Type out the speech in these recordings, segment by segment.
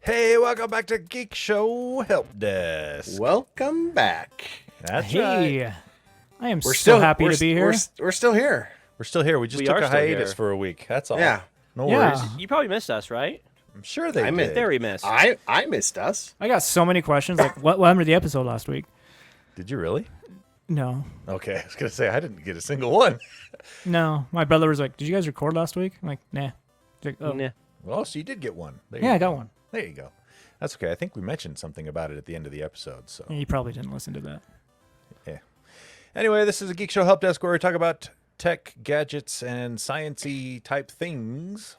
Hey, welcome back to Geekshow Helpdesk. Welcome back. That's right. I am so happy to be here. We're still here. We're still here. We just took a hiatus for a week. That's all. Yeah. No Yeah. worries. You probably missed us, right? I'm sure they did. Very missed. I missed us. I got so many questions. Like, what happened to the episode last week? Did you really? No. Okay, I was going to say, I didn't get a single one. No. My brother was like, did you guys record last week? I'm like, nah. He's like, oh. Nah. Well, so you did get one. There Yeah, you I go. got one. There you go. That's okay. I think we mentioned something about it at the end of the episode. So Yeah, you probably didn't listen to that. yeah. Anyway, this is a Geek Show Help Desk where we talk about tech, gadgets, and science-y type things.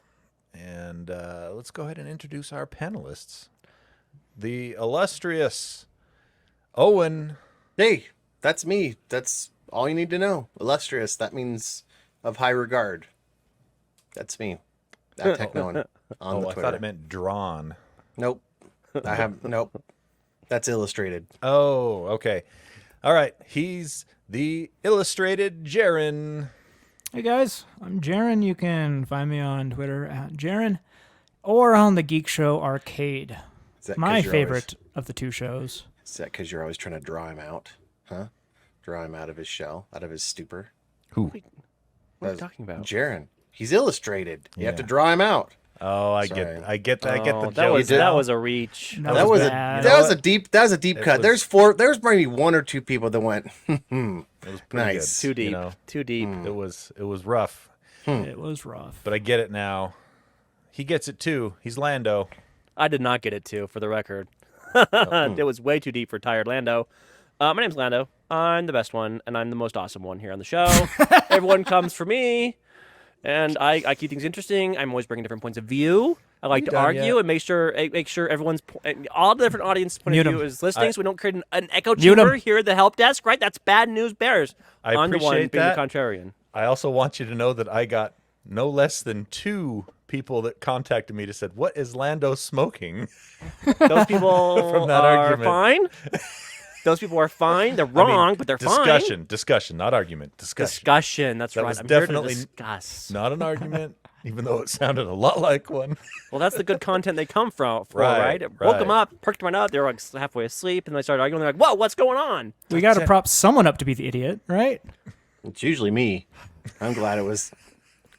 And let's go ahead and introduce our panelists. The illustrious Owen. Hey, that's me. That's all you need to know. Illustrious. That means of high regard. That's me. That Technoan on the I Twitter. thought it meant drawn. Nope. Nope. That's illustrated. Oh, okay. All right. He's the illustrated Jaren. Hey, guys. I'm Jaren. You can find me on Twitter at Jaren or on the Geek Show Arcade. Is that 'cause My you're favorite of the two shows. Is that because you're always trying to draw him out? Huh? Draw him out of his shell, out of his stupor? Who? What are you talking about? Jaren. He's illustrated. You have to Yeah. draw him out. Oh, I Sorry. get I get the that joke. was that was a reach. That was bad. that was a deep It cut. was- There's maybe one or two people that went It was pretty Nice. good. Too deep. You know? Too deep. It was rough, It was rough. but I get it now. He gets it too. He's Lando. I did not get it too, for the record. It was way too deep for tired Lando. My name's Lando. I'm the best one, and I'm the most awesome one here on the show. Everyone comes for me, and I keep things interesting. I'm always bringing different points of view. I like You to done argue yet? and make sure everyone's all the different audience point Mute of view 'em. is listening, so we don't create an echo Mute 'em. chamber here at the help desk. Right? That's bad news bears. I I'm the one appreciate being that. the contrarian. I also want you to know that I got no less than 2 people that contacted me to said, "What is Lando smoking?" Those people From that are argument. fine. Those people are fine. They're wrong, but they're fine. Discussion, not argument. Discussion. That's That right. was I'm here to definitely discuss. Not an argument, even though it sounded a lot like one. Well, that's the good content they come from, Right, right? It woke them right. up, perked them up. They were like halfway asleep, and they started arguing. They're like, "Whoa, what's going on?" We got to prop someone up to be the idiot, right? It's usually me. I'm glad it was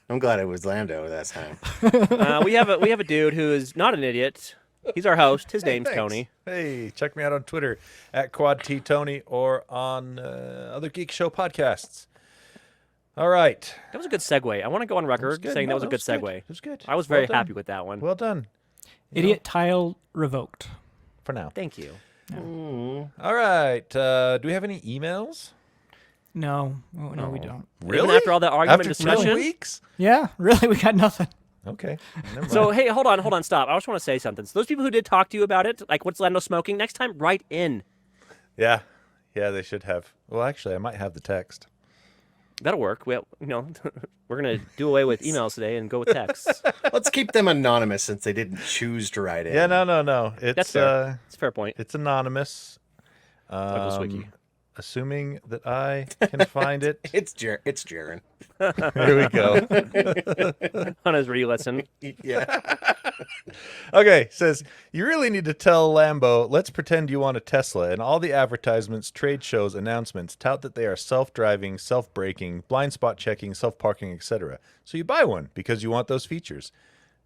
Lando that time. We have a dude who is not an idiot. He's our host. His name's Thanks. Tony. Hey, check me out on Twitter at QuadTTony or on other Geek Show podcasts. All right. That was a good segue. I want to go on record good. saying No, that was a good good. segue. It was good. I was Well very done. happy with that one. Well done. Idiot tile revoked. For now. Thank you. All right. Do we have any emails? No. Oh, no, we don't. Even after all that argument After discussion? 2 weeks? Yeah, really? We got nothing. Okay. Never mind. So hey, hold on, stop. I just want to say something. So those people who did talk to you about it, like what's Lando smoking, next time write in. Yeah, they should have. Well, actually, I might have the text. That'll work. Well, we're gonna do away with emails today and go with texts. Let's keep them anonymous since they didn't choose to write in. Yeah, no. It's That's fair. It's a fair point. it's anonymous. Douglas Wiki. Assuming that I can find it. It's Jaren. Here we go. On his re-listen. Yeah. Okay, says, you really need to tell Lambo, let's pretend you want a Tesla, and all the advertisements, trade shows, announcements tout that they are self-driving, self-braking, blind spot checking, self-parking, etc. So you buy one because you want those features.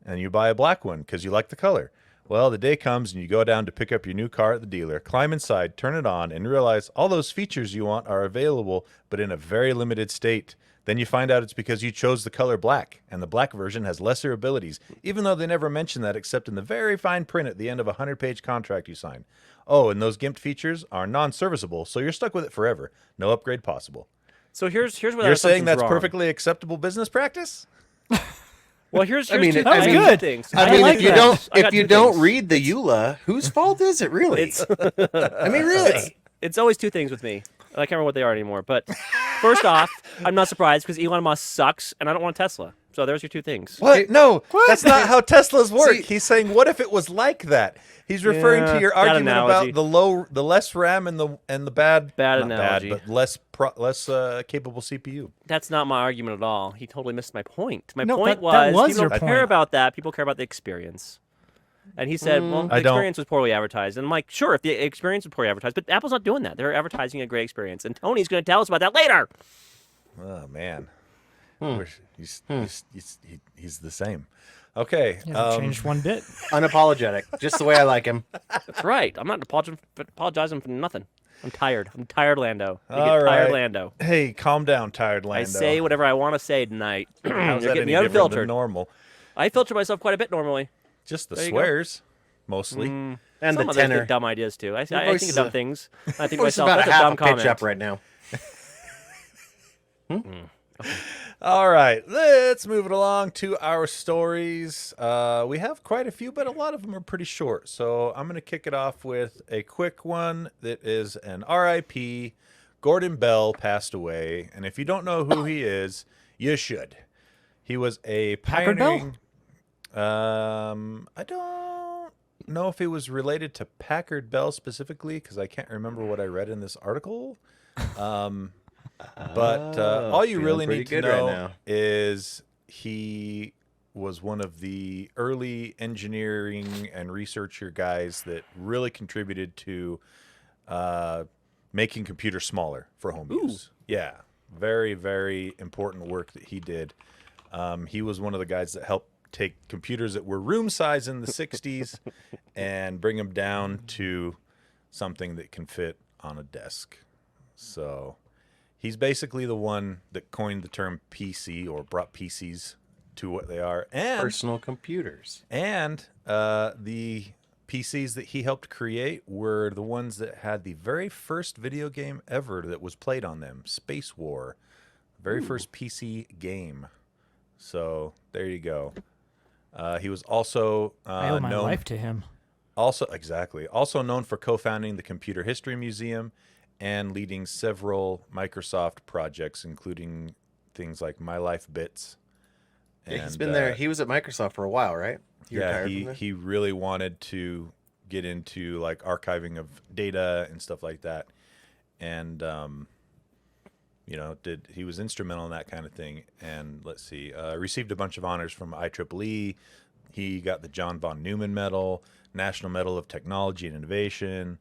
And you buy a black one because you like the color. Well, the day comes and you go down to pick up your new car at the dealer, climb inside, turn it on, and realize all those features you want are available, but in a very limited state. Then you find out it's because you chose the color black, and the black version has lesser abilities, even though they never mention that except in the very fine print at the end of a 100-page contract you sign. Oh, and those gimped features are non-serviceable, so you're stuck with it forever. No upgrade possible. So here's where You're saying that's wrong. perfectly acceptable business practice? Well, here's mean, two that was things. good. Things. I mean, like if you that. don't I got if you two don't things. read the EULA, whose fault is it really? I mean, really. It's always two things with me. I can't remember what they are anymore. But first off, I'm not surprised because Elon Musk sucks, and I don't want a Tesla. So there's your two things. What? No, that's not how Teslas work. See- He's saying, what if it was like that? He's referring to your that argument analogy. about the less RAM and the bad, Bad not analogy. bad, but less capable CPU. That's not my argument at all. He totally missed my point. My No, point that was people your don't point. care about that. People care about the experience. And he said, well, the I don't- experience was poorly advertised. And I'm like, sure, if the experience was poorly advertised, but Apple's not doing that. They're advertising a great experience. And Tony's going to tell us about that later. Oh man, he's the same. Okay, He hasn't changed one bit. Unapologetic, just the way I like him. That's right. I'm not apologizing for nothing. I'm tired. I'm tired, Lando. You All get tired, right. Lando. Hey, calm down, tired Lando. I say whatever I want to say tonight. How's You're that getting any me different than unfiltered. normal? I filter myself quite a bit normally. Just the There you go. swears, mostly. And Some the others tenor. get dumb ideas too. I Your think voice of is dumb a- things. I think to Voice is myself, about that's a a half dumb a pitch comment. up right now. All right, let's move it along to our stories. We have quite a few, but a lot of them are pretty short. So I'm going to kick it off with a quick one that is an RIP. Gordon Bell passed away, and if you don't know who he is, you should. He was a Packard Bell? pioneering. I don't know if he was related to Packard Bell specifically because I can't remember what I read in this article. But all you feeling really pretty need to good right know now. is he was one of the early engineering and researcher guys that really contributed to making computers smaller for home use. Yeah, very, very important work that he did. He was one of the guys that helped take computers that were room size in the 60s and bring them down to something that can fit on a desk. So he's basically the one that coined the term PC or brought PCs to what they are. And Personal computers. and the PCs that he helped create were the ones that had the very first video game ever that was played on them, Space War. Very first PC game. So there you go. He was also I owe my known life to him. also known for co-founding the Computer History Museum and leading several Microsoft projects, including things like My Life Bits. Yeah, he's And, been there. He was at Microsoft for a while, right? He Yeah, retired from there? he really wanted to get into like archiving of data and stuff like that, and he was instrumental in that kind of thing. And let's see, received a bunch of honors from IEEE. He got the John von Neumann Medal, National Medal of Technology and Innovation.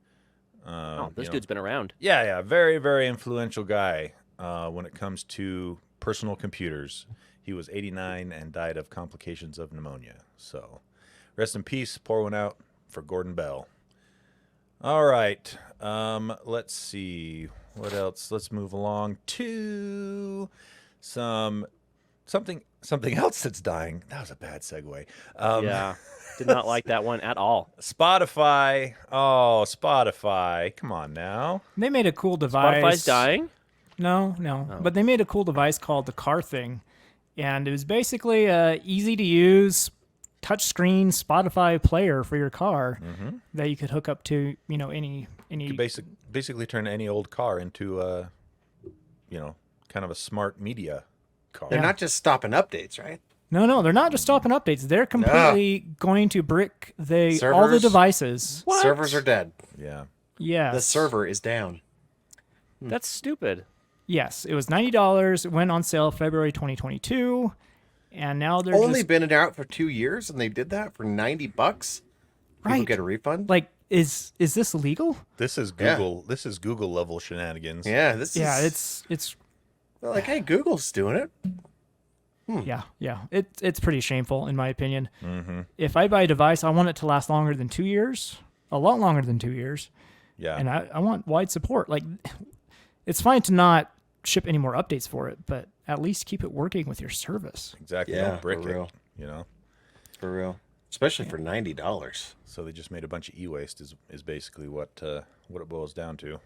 Oh, this dude's been around. Yeah, very, very influential guy when it comes to personal computers. He was 89 and died of complications of pneumonia. So rest in peace. Pour one out for Gordon Bell. All right. Let's see. What else? Let's move along to something else that's dying. That was a bad segue. Yeah. Did not like that one at all. Spotify. Oh, Spotify. Come on now. They made a cool device. Spotify's dying? No. But they made a cool device called the Car Thing. And it was basically a easy to use touchscreen Spotify player for your car that you could hook up to, any You basically turn any old car into a, kind of a smart media car. They're not just stopping updates, right? No, they're not just stopping updates. They're completely going to brick all the Servers? devices. What? Servers are dead. Yeah. Yeah. The server is down. That's stupid. Yes, it was $90. It went on sale February 2022, and now they're Only just been out for 2 years, and they did that for $90. People Right. get a refund. like, is this illegal? This is Yeah. Google. This is Google level shenanigans. Yeah, this Yeah, is. it's They're like, hey, Google's doing it. yeah. It's pretty shameful in my opinion. Mm-hmm. If I buy a device, I want it to last longer than 2 years, a lot longer than 2 years, Yeah. and I want wide support. Like, it's fine to not ship any more updates for it, but at least keep it working with your service. Exactly. Yeah, Don't brick for real. it. For real. Especially for $90. So they just made a bunch of e-waste is basically what it boils down to.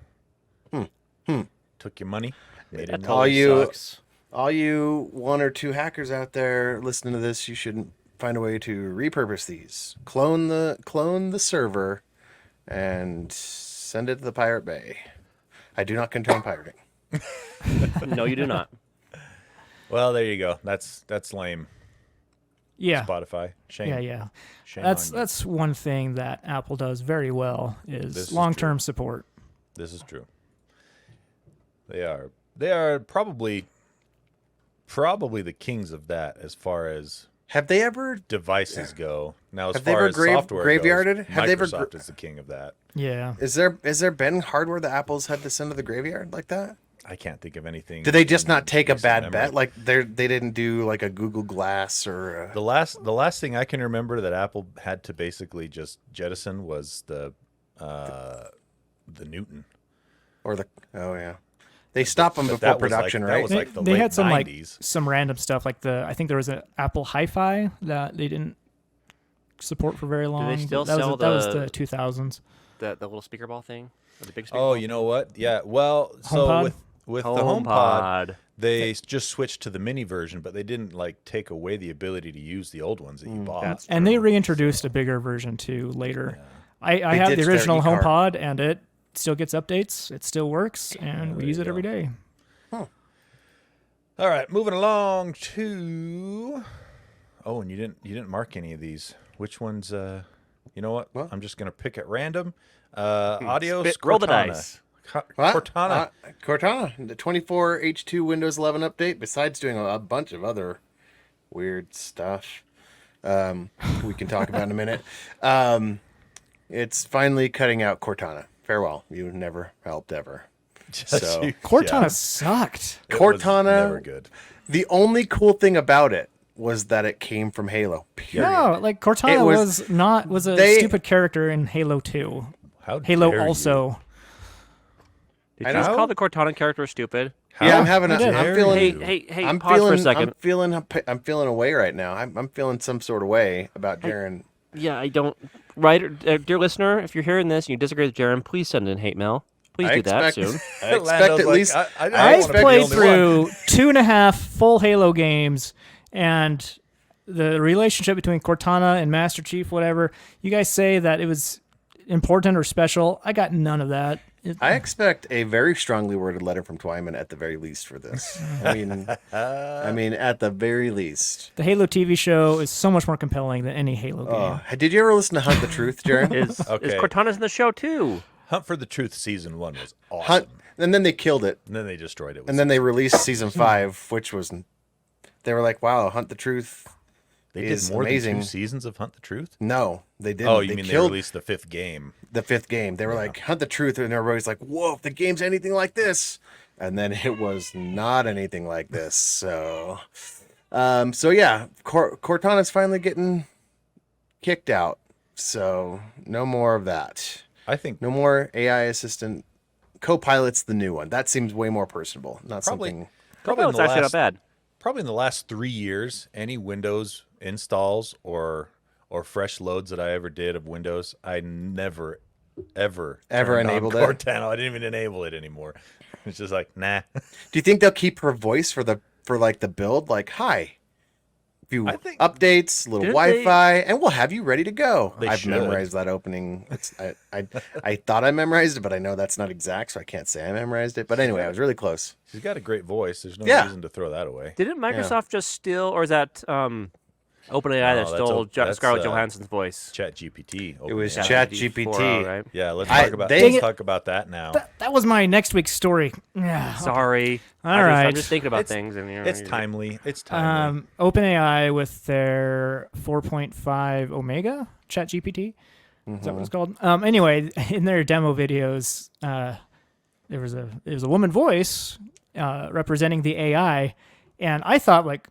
Took your money, made That it. All totally you- sucks. All you 1 or 2 hackers out there listening to this, you should find a way to repurpose these. Clone the server and send it to the Pirate Bay. I do not condone pirating. No, you do not. Well, there you go. That's lame. Yeah. Spotify. Shame. Yeah. Shame That's on you. that's one thing that Apple does very well This is is long-term support. This is true. They are probably the kings of that as far as Have they ever devices go. Now, as Have they far ever as software graveyarded? goes, Have they ever Microsoft is the king of that. Yeah. is there been hardware that Apple's had to send to the graveyard like that? I can't think of anything. Did they just in not take a recent bad memory. bet? Like they didn't do like a Google Glass or The last thing I can remember that Apple had to basically just jettison was the Newton. or the oh yeah. They stopped them But before that was production, like, that right? was like the They late had some 90s. some random stuff like I think there was an Apple Hi-Fi that they didn't support for very long. still that sell that was the- the 2000s. The little speaker ball thing, or the big speaker Oh, ball? you know what? Yeah. Well, so HomePod? with the HomePod, HomePod. they just switched to the mini version, but they didn't like take away the ability to use the old ones that you bought. that's And they reintroduced a bigger version too later. I They have the ditched their original e-car. HomePod, and it still gets updates. It still works, and we use it every day. All right, moving along to. Oh, and you didn't mark any of these. Which ones? You know what? Well- I'm just gonna pick at random. Adios. Roll the Cortana. dice. What? Cortana. Cortana, the 24 H2 Windows 11 update. Besides doing a bunch of other weird stuff, we can talk about in a minute. It's finally cutting out Cortana. Farewell. You never helped ever. So Cortana Yeah, sucked. it was Cortana- never good. the only cool thing about it was that it came from Halo. Period. No, like Cortana It was- was a they- stupid character in Halo 2. How Halo dare you. also. Did I you just know. call the Cortana character stupid? Yeah, I'm having. I did. I'm dare feeling. you. Hey, I'm pause feeling. for a second. I'm feeling a way right now. I'm feeling some sort of way about Jaren. Yeah, I don't. Right, dear listener, if you're hearing this and you disagree with Jaron, please send in hate mail. Please I do that expect- soon. I expect Lando's at like, least. I I don't I've wanna be the played only one. through 2.5 full Halo games, and the relationship between Cortana and Master Chief, whatever, you guys say that it was important or special. I got none of that. I expect a very strongly worded letter from Twyman at the very least for this. I mean, at the very least. The Halo TV show is so much more compelling than any Halo game. Did you ever listen to Hunt the Truth, Jaren? Is Okay. Cortana's in the show too? Hunt for the Truth season 1 was awesome. Hunt, and then they killed it, And then they destroyed it. and then they released season 5, which was. They were like, "Wow, Hunt the Truth." they is did more amazing. than 2 seasons of Hunt the Truth. No, they didn't. Oh, you they mean they killed released the 5th game? the 5th game. They were like, "Hunt the Truth," and everybody's like, "Whoa, if the game's anything like this," and then it was not anything like this. So, yeah, Cortana's finally getting kicked out. So no more of that. I think No more AI assistant. Copilot's the new one. That seems way more personable. Not Probably. something. probably in It's the actually not last bad. probably in the last 3 years, any Windows installs or fresh loads that I ever did of Windows, I never ever turned on enabled it? Cortana. I didn't even enable it anymore. It's just like, nah. Do you think they'll keep her voice for the build? Like, hi. Few I think- updates, little Didn't Wi-Fi, and we'll have you ready to go. They I've should. memorized that opening. I thought I memorized it, but I know that's not exact, so I can't say I memorized it. But anyway, I was really close. She's got a great voice. There's no Yeah. reason to throw that away. Didn't Microsoft just steal, or is that OpenAI that No, stole that's, Scarlett Johansson's voice? Chat GPT. It was OpenAI. Chat GPT-4, GPT. right? Yeah, let's I- talk about they- let's talk about that now. That was my next week's story. Yeah. Sorry. All I'm right. just thinking about It's- things. And, It's timely. It's timely. OpenAI with their 4.5 Omega Chat GPT. Is that what it's called? Anyway, in their demo videos, there was a woman voice representing the AI, and I thought, like,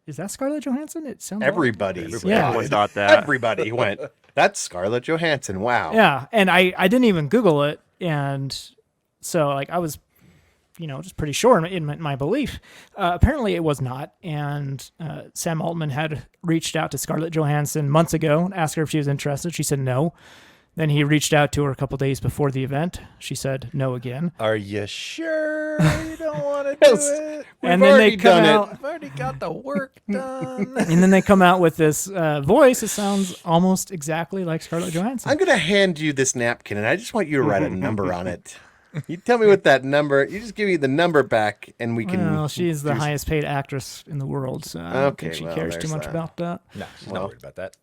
is that Scarlett Johansson? It sounds Everybody. Yeah. was not that. Everybody went, that's Scarlett Johansson. Wow. Yeah, and I didn't even Google it, and so like I was, just pretty sure in my belief. Apparently, it was not, and Sam Altman had reached out to Scarlett Johansson months ago and asked her if she was interested. She said no. Then he reached out to her a couple days before the event. She said no again. Are you sure you don't want to do it? And then they come done it. out, I've already got the work done. and then they come out with this voice that sounds almost exactly like Scarlett Johansson. I'm going to hand you this napkin, and I just want you to write a number on it. You tell me what that number. You just give me the number back, and we can. Well, she's the do- highest paid actress in the world, so I don't Okay, think she well, cares too there's much that. about that. No, she's not worried about that.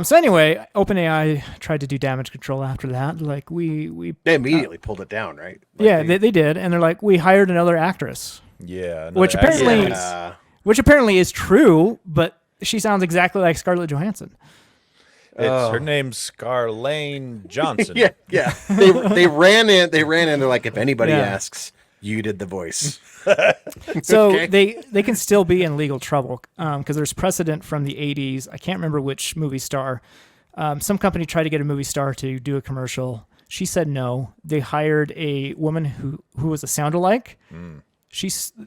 So anyway, OpenAI tried to do damage control after that. Like we They immediately pulled it down, right? Like yeah, they did, and they're like, we hired another actress, Yeah. Which another apparently- actress. which apparently is true. But She sounds exactly like Scarlett Johansson. Her name's Scarlett Johansson. Yeah. They ran in. They're like, if anybody Yeah. asks, you did the voice. So Okay. they can still be in legal trouble because there's precedent from the 80s. I can't remember which movie star. Some company tried to get a movie star to do a commercial. She said no. They hired a woman who was a sound-alike.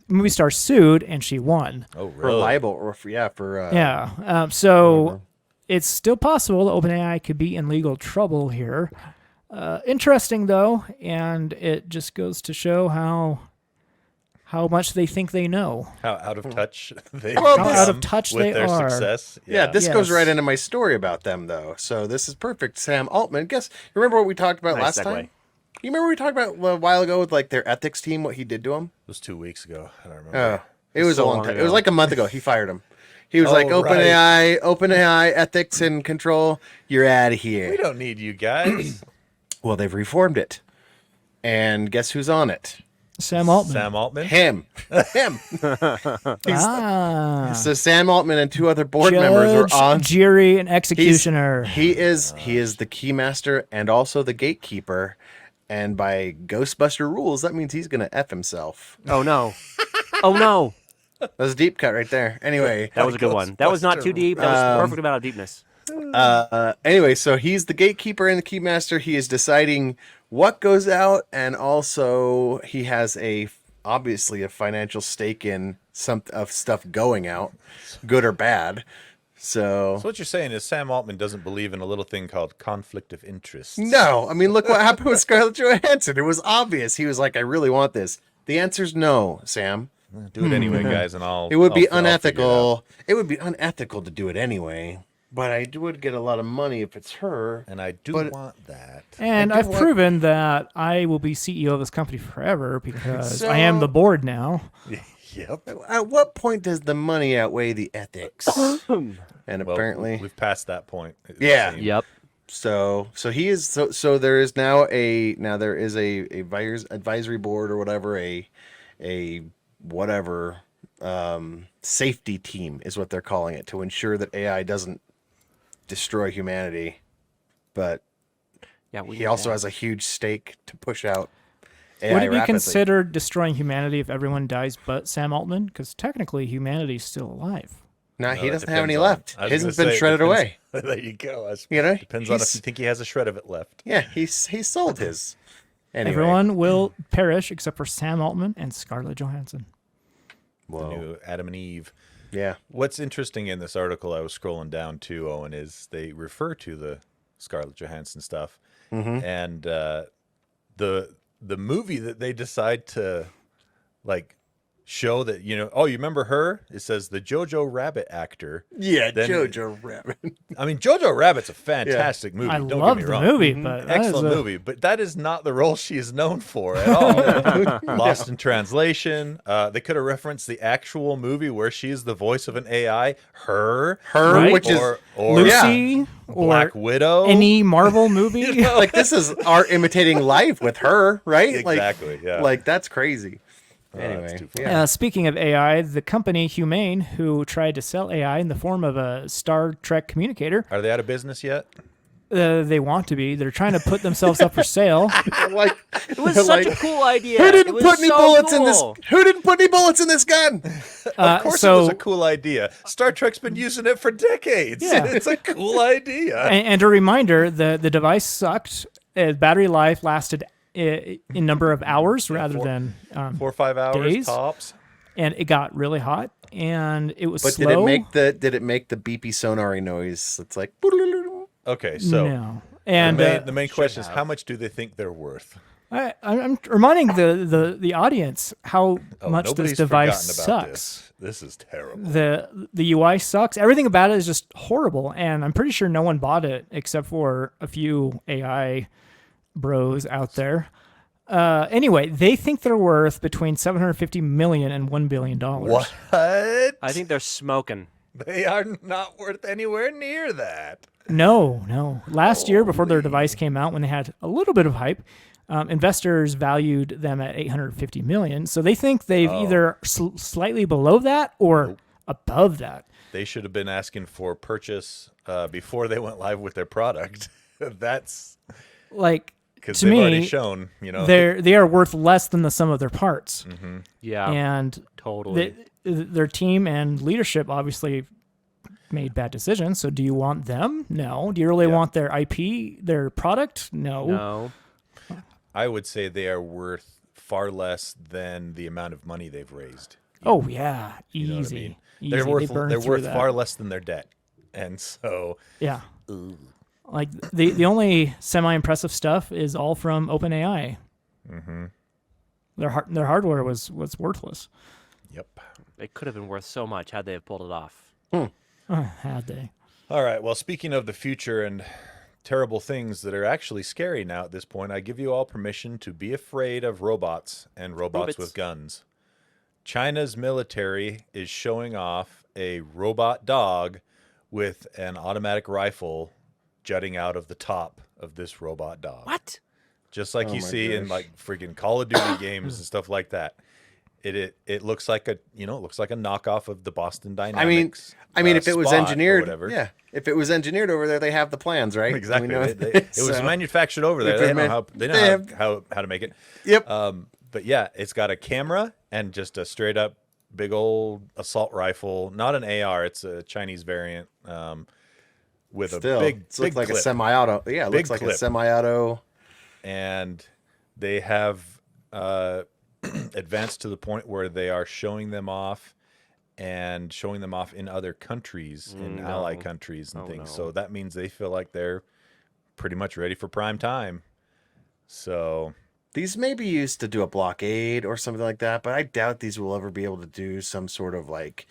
Movie star sued and she won. Oh, For really? libel or for So it's still possible that OpenAI could be in legal trouble here. Interesting though, and it just goes to show how much they think they know. How out of touch they Well, become out of touch with they their are. success. Yeah, this goes Yes. right into my story about them, though. So this is perfect. Sam Altman. Remember what we talked about Nice last segue. time? You remember we talked about a while ago with like their ethics team, what he did to them? It was 2 weeks ago. I don't remember. Oh, it was So a long long time. ago. It was like a month ago. He fired him. He was Oh, like, right. OpenAI ethics and control, you're out of We here. don't need you guys. Well, they've reformed it. And guess who's on it? Sam Altman. Sam Altman. Him. Him. Ah. So Sam Altman and two other board members are Judge, on. jury, and executioner. He is the keymaster and also the gatekeeper. And by Ghostbuster rules, that means he's gonna F himself. Oh no. Oh no. That was a deep cut right there. Anyway, That was a good one. That was not too deep. That was the perfect amount of deepness. anyway, so he's the gatekeeper and the keymaster. He is deciding what goes out, and also he has obviously a financial stake in some of stuff going out, good or bad. So what you're saying is Sam Altman doesn't believe in a little thing called conflict of interest. No, I mean, look what happened with Scarlett Johansson. It was obvious. He was like, I really want this. The answer's no, Sam. Do it anyway, guys, and It would be I'll figure it out. unethical. It would be unethical to do it anyway. But I would get a lot of money if it's her. And I do But- want that. And I do I've want- proven that I will be CEO of this company forever because So- I am the board now. Yep. At what point does the money outweigh the ethics? And Well, apparently, we've passed that point. it Yeah. seems. Yep. so he is. So there is now there is a advisory board or whatever, a whatever safety team is what they're calling it, to ensure that AI doesn't destroy humanity. But Yeah. We he also has a huge stake to push out AI Would it be rapidly. considered destroying humanity if everyone dies but Sam Altman? Because technically humanity's still alive. No, Well, he it doesn't have any depends on- left. I was His gonna has been say, it shredded depends- away. There you go. That's- You know, depends on if he's- you think he has a shred of it left. Yeah, he's sold his. Anyway, Everyone will perish except for Sam Altman and Scarlett Johansson. The Whoa. new Adam and Eve. Yeah. What's interesting in this article I was scrolling down to, Owen, is they refer to the Scarlett Johansson stuff, and the movie that they decide to like show that, you remember her? It says the Jojo Rabbit actor. Yeah, Then- Jojo Rabbit. I mean, Jojo Rabbit's a fantastic movie. I Don't love get me the wrong. movie, but that is Excellent a- movie, but that is not the role she is known for at all. Lost in translation. They could have referenced the actual movie where she is the voice of an AI. Her, Right? which is or Lucy or Black Widow. any Marvel movie. like this is art imitating life with her, right? Exactly, yeah. Like that's crazy. that's Anyway, too funny. yeah. Speaking of AI, the company Humane, who tried to sell AI in the form of a Star Trek communicator, Are they out of business yet? they want to be. They're trying to put themselves up for sale. like It was such a cool idea. who It didn't was put any so bullets in this? cool. Who didn't put any bullets in this gun? Of course, it was a cool idea. Star Trek's been using it for decades. Yeah. It's a cool idea. And a reminder, the device sucked. Battery life lasted in number of hours rather than 4 or 5 hours days? tops. and it got really hot and it was But slow. did it make the beepy sonary noise? It's like Okay, so No. And the main question is, how much do they think they're worth? I'm reminding the audience how Oh, much this nobody's device forgotten about sucks. This is terrible. The UI sucks. Everything about it is just horrible, and I'm pretty sure no one bought it except for a few AI bros out there. Anyway, they think they're worth between $750 million and $1 billion. What? I think they're smoking. They are not worth anywhere near that. No. Last year, before their device came out, when they had a little bit of hype, investors valued them at $850 million. So they think they've either slightly below that or above that. They should have been asking for purchase before they went live with their product. That's Like, because to they've already me, shown, they are worth less than the sum of their parts. Yeah, And totally. their team and leadership obviously made bad decisions. So do you want them? No. Do you really want their IP, their product? No. I would say they are worth far less than the amount of money they've raised. Oh yeah, easy. You know what I mean? Easy. They're worth They burn they're through worth that. far less than their debt, and so Yeah. Like the only semi-impressive stuff is all from OpenAI. mm-hmm. Their hardware was worthless. Yep. It could have been worth so much had they have pulled it off. Had they? All right. Well, speaking of the future and terrible things that are actually scary now at this point, I give you all permission to be afraid of robots and robots with guns. China's military is showing off a robot dog with an automatic rifle jutting out of the top of this robot dog. What? Just like Oh you my see in gosh. like freaking Call of Duty games and stuff like that. It looks like a knockoff of the Boston Dynamics. I mean, if it was Spot or engineered, whatever. yeah, if it was enginered over there, they have the plans, right? Exactly. We know It was so- manufactured over there. If They it know man- how to make it. Yep. But yeah, it's got a camera and just a straight up big old assault rifle. Not an AR. It's a Chinese variant with Still, a big it looks like clip. a semi-auto. Yeah, it Big looks like a clip. semi-auto. And they have advanced to the point where they are showing them off and showing them off in other countries, in ally countries and things. So that means they feel like they're pretty much ready for prime time. So These may be used to do a blockade or something like that, but I doubt these will ever be able to do some sort of like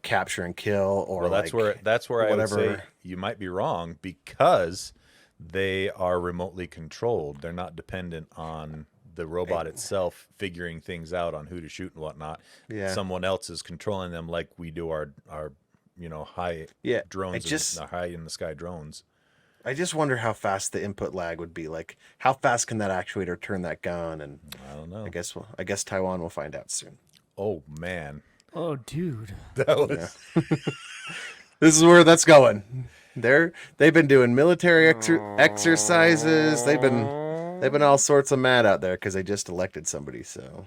capture and kill or well, that's like where I would whatever. say you might be wrong, because they are remotely controlled. They're not dependent on the robot itself figuring things out on who to shoot and whatnot. Yeah. Someone else is controlling them, like we do our high Yeah, drones, high in the sky drones. I just wonder how fast the input lag would be. Like, how fast can that actuator turn that gun? And I don't know. I guess Taiwan will find out soon. Oh man, Oh, dude. that was This is where that's going. They've been doing military exercises. They've been all sorts of mad out there because they just elected somebody. So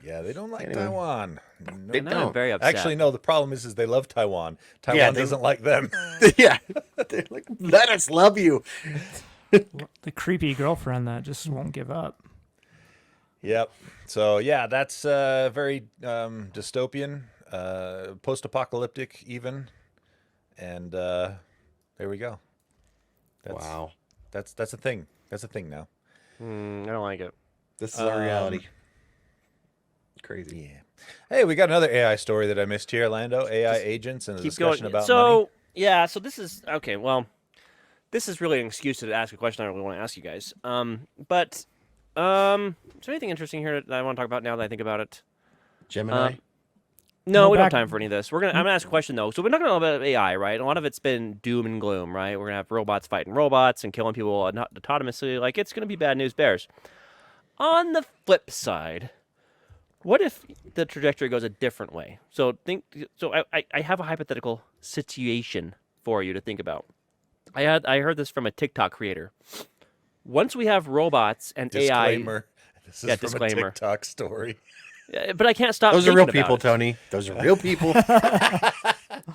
yeah. They don't like Anyway. Taiwan. They No. I'm don't. very upset. Actually, no. The problem is they love Taiwan. Taiwan Yeah, they- doesn't like them. yeah, they're like, let us love you. The creepy girlfriend that just won't give up. Yep. So yeah, that's very dystopian, post-apocalyptic even, and there we go. That's, Wow, That's a thing. That's a thing now. I don't like it. this is our reality. Crazy. Yeah. Hey, we got another AI story that I missed here, Lando. AI agents and the Keep discussion going. about So money. yeah, so this is okay. Well, this is really an excuse to ask a question I really want to ask you guys. But is there anything interesting here that I want to talk about now that I think about it? Gemini. No, No, we don't have back- time for any of this. I'm gonna ask a question though. So we're not gonna talk about AI, right? A lot of it's been doom and gloom, right? We're gonna have robots fighting robots and killing people not autonomously. Like, it's gonna be bad news bears. On the flip side, what if the trajectory goes a different way? So I have a hypothetical situation for you to think about. I heard this from a TikTok creator. Once we have robots and Disclaimer. This is Yeah, from disclaimer. a TikTok story. AI, but I can't stop. Those are real thinking about people, it. Tony. Those are real people. I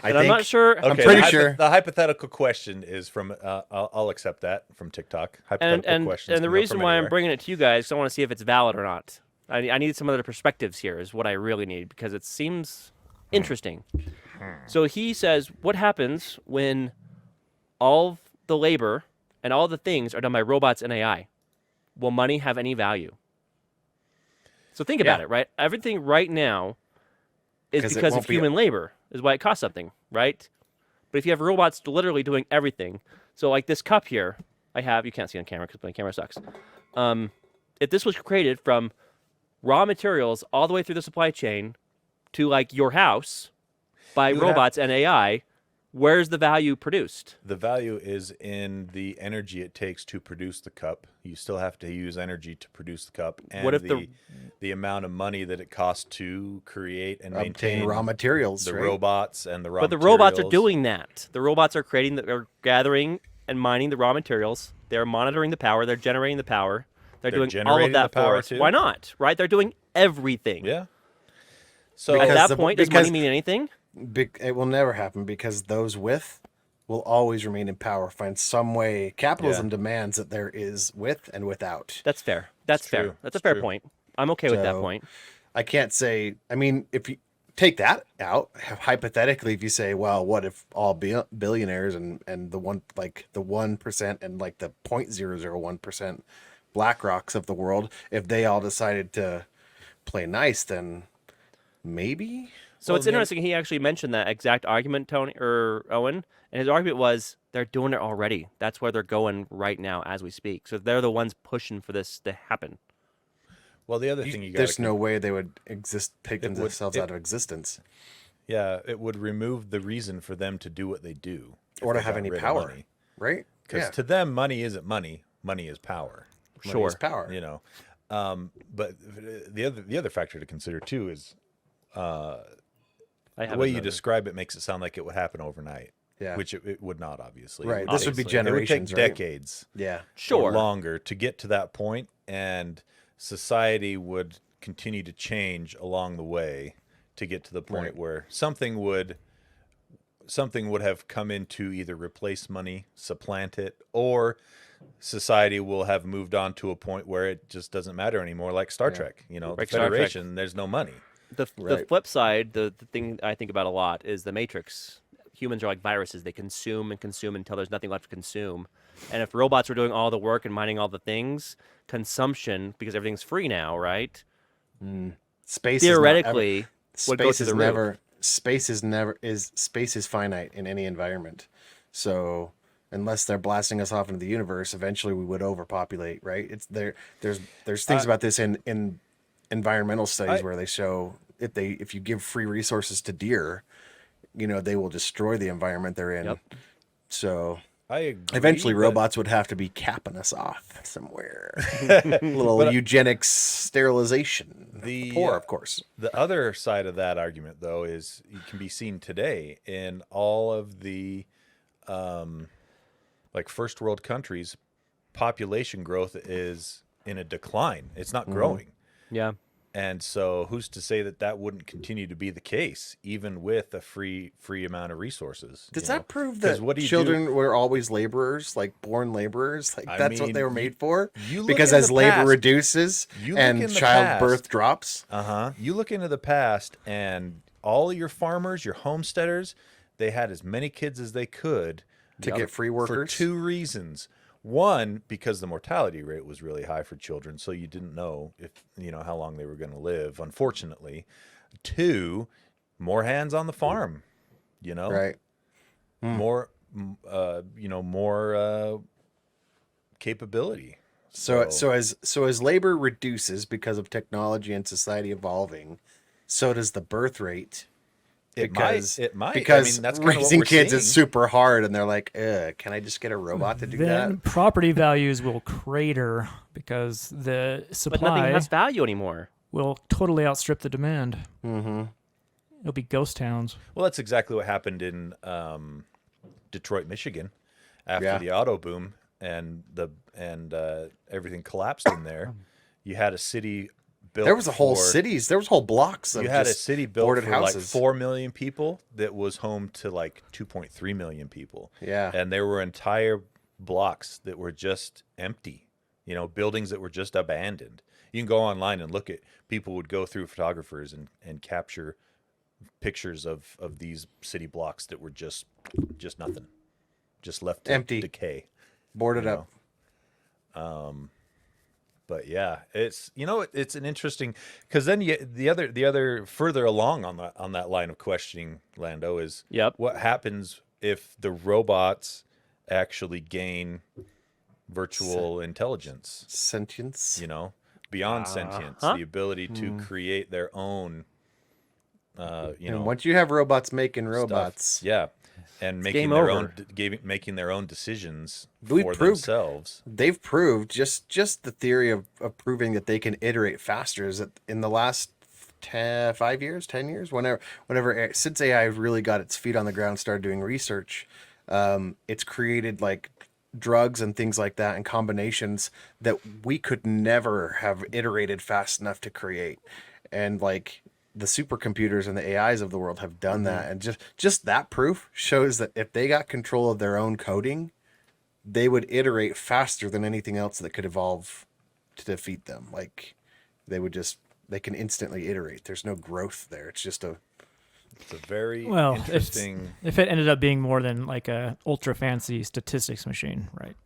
And I'm not sure. Okay, pretty the sure. The hypothetical question is from. I'll accept that from TikTok. Hypothetical questions. And the can come reason from why I'm anywhere. bringing it to you guys is I want to see if it's valid or not. I need some other perspectives here is what I really need, because it seems interesting. So he says, what happens when all the labor and all the things are done by robots and AI? Will money have any value? So think about Yeah. it, right? Everything right now is 'Cause it because won't of be- human labor, is why it costs something, right? But if you have robots literally doing everything, so like this cup here, I have, you can't see on camera because my camera sucks. If this was created from raw materials all the way through the supply chain to like your house by You would have- robots and AI, Where's the value produced? The value is in the energy it takes to produce the cup. You still have to use energy to produce the cup, and What if the amount of money that it costs to create and Obtain maintain raw materials, the right? robots and the raw But the materials. robots are doing that. The robots are are gathering and mining the raw materials. They're monitoring the power. They're generating the power. They're doing all of generating that the power for us. too? Why not? Right? They're doing everything. Yeah. So At Because that the- point, does money because- mean anything? It will never happen because those with will always remain in power. Find some way. Capitalism demands that there is with and without. That's fair. That's fair. true. That's a It's fair true. point. I'm okay with that So- point. I can't say. I mean, if you take that out, hypothetically, if you say, well, what if all billionaires and the 1% and like the 0.001% BlackRocks of the world, if they all decided to play nice, then maybe. So Well, it's the- interesting. He actually mentioned that exact argument, Tony or Owen, and his argument was they're doing it already. That's where they're going right now as we speak. So they're the ones pushing for this to happen. well, the other thing you got There's no way they would take would- themselves it- out of existence. yeah, it would remove the reason for them to do what they do, if Or to they have got any rid of power. money. Right? Because Yeah. to them, money isn't money. Money is power. Money Sure. is power. You know, but the other factor to consider too is I the have way you another. describe it makes it sound like it would happen overnight. Yeah. Which it would not, obviously. Right, It this would be obviously- generations, It would take right? decades Yeah. or Sure. longer to get to that point, and society would continue to change along the way to get to the point Right. where something would have come in to either replace money, supplant it, or society will have moved on to a point where it just doesn't matter anymore, like Star Trek. You know, Like the Star Trek. Federation, there's no money. The Right. flip side, the thing I think about a lot is the Matrix. Humans are like viruses. They consume and consume until there's nothing left to consume. And if robots were doing all the work and mining all the things, consumption, because everything's free now, right? Space Theoretically, would go space to is the never space is finite in any environment. So unless they're blasting us off into the universe, eventually we would overpopulate, right? It's there's things about this in environmental studies where they show if you give free resources to deer, you know, they will destroy the environment they're in. Yep. So I agree. eventually but- robots would have to be capping us off somewhere. A little eugenics sterilization. The, Poor, uh, of course. The other side of that argument, though, is it can be seen today in all of the like first world countries. Population growth is in a decline. It's not growing. yeah. And so who's to say that that wouldn't continue to be the case, even with a free amount of resources? Does you that know? prove 'Cause that what do you children do? were always laborers, like born laborers? Like I that's what they mean, were made for? you look Because in as the labor past- reduces you look and in the childbirth past- drops. You look into the past, and all your farmers, your homesteaders, they had as many kids as they could To get free for workers? two reasons. One, because the mortality rate was really high for children, so you didn't know how long they were going to live, unfortunately. Two, more hands on the farm, Right. more capability. So as labor reduces because of technology and society evolving, so does the birth rate. It Because might. because I mean, that's kind of what raising we're kids seeing. is super hard, and they're like, can I just get a robot to do Then that? property values will crater because the But nothing supply has value anymore. will totally outstrip the demand. Mm-hmm. It'll be ghost towns. Well, that's exactly what happened in Detroit, Michigan, after Yeah. the auto boom and everything collapsed in there. You had a city built. There was a whole for- cities. There was whole blocks of You had a just city built boarded for like houses. 4 million people that was home to like 2.3 million people. Yeah. And there were entire blocks that were just empty. Buildings that were just abandoned. You can go online and look at people would go through photographers and capture pictures of these city blocks that were just nothing, just left to Empty. decay. boarded you up. But yeah, it's it's an interesting, because then the other further along on that line of questioning, Lando, is Yep. what happens if the robots actually gain virtual intelligence, Sentience. beyond sentience, Uh-huh. the ability to create their own And once you have robots making stuff. robots, Yeah. and game making their over. making their own decisions We've for proved- themselves. They've proved just the theory of proving that they can iterate faster is that in the last 5 years, 10 years, whenever since AI really got its feet on the ground, started doing research, it's created like drugs and things like that and combinations that we could never have iterated fast enough to create. And like the supercomputers and the AIs of the world have done that. And just that proof shows that if they got control of their own coding, they would iterate faster than anything else that could evolve to defeat them. Like they can instantly iterate. There's no growth there. It's just It's a very Well, interesting. if it ended up being more than like a ultra fancy statistics machine, right?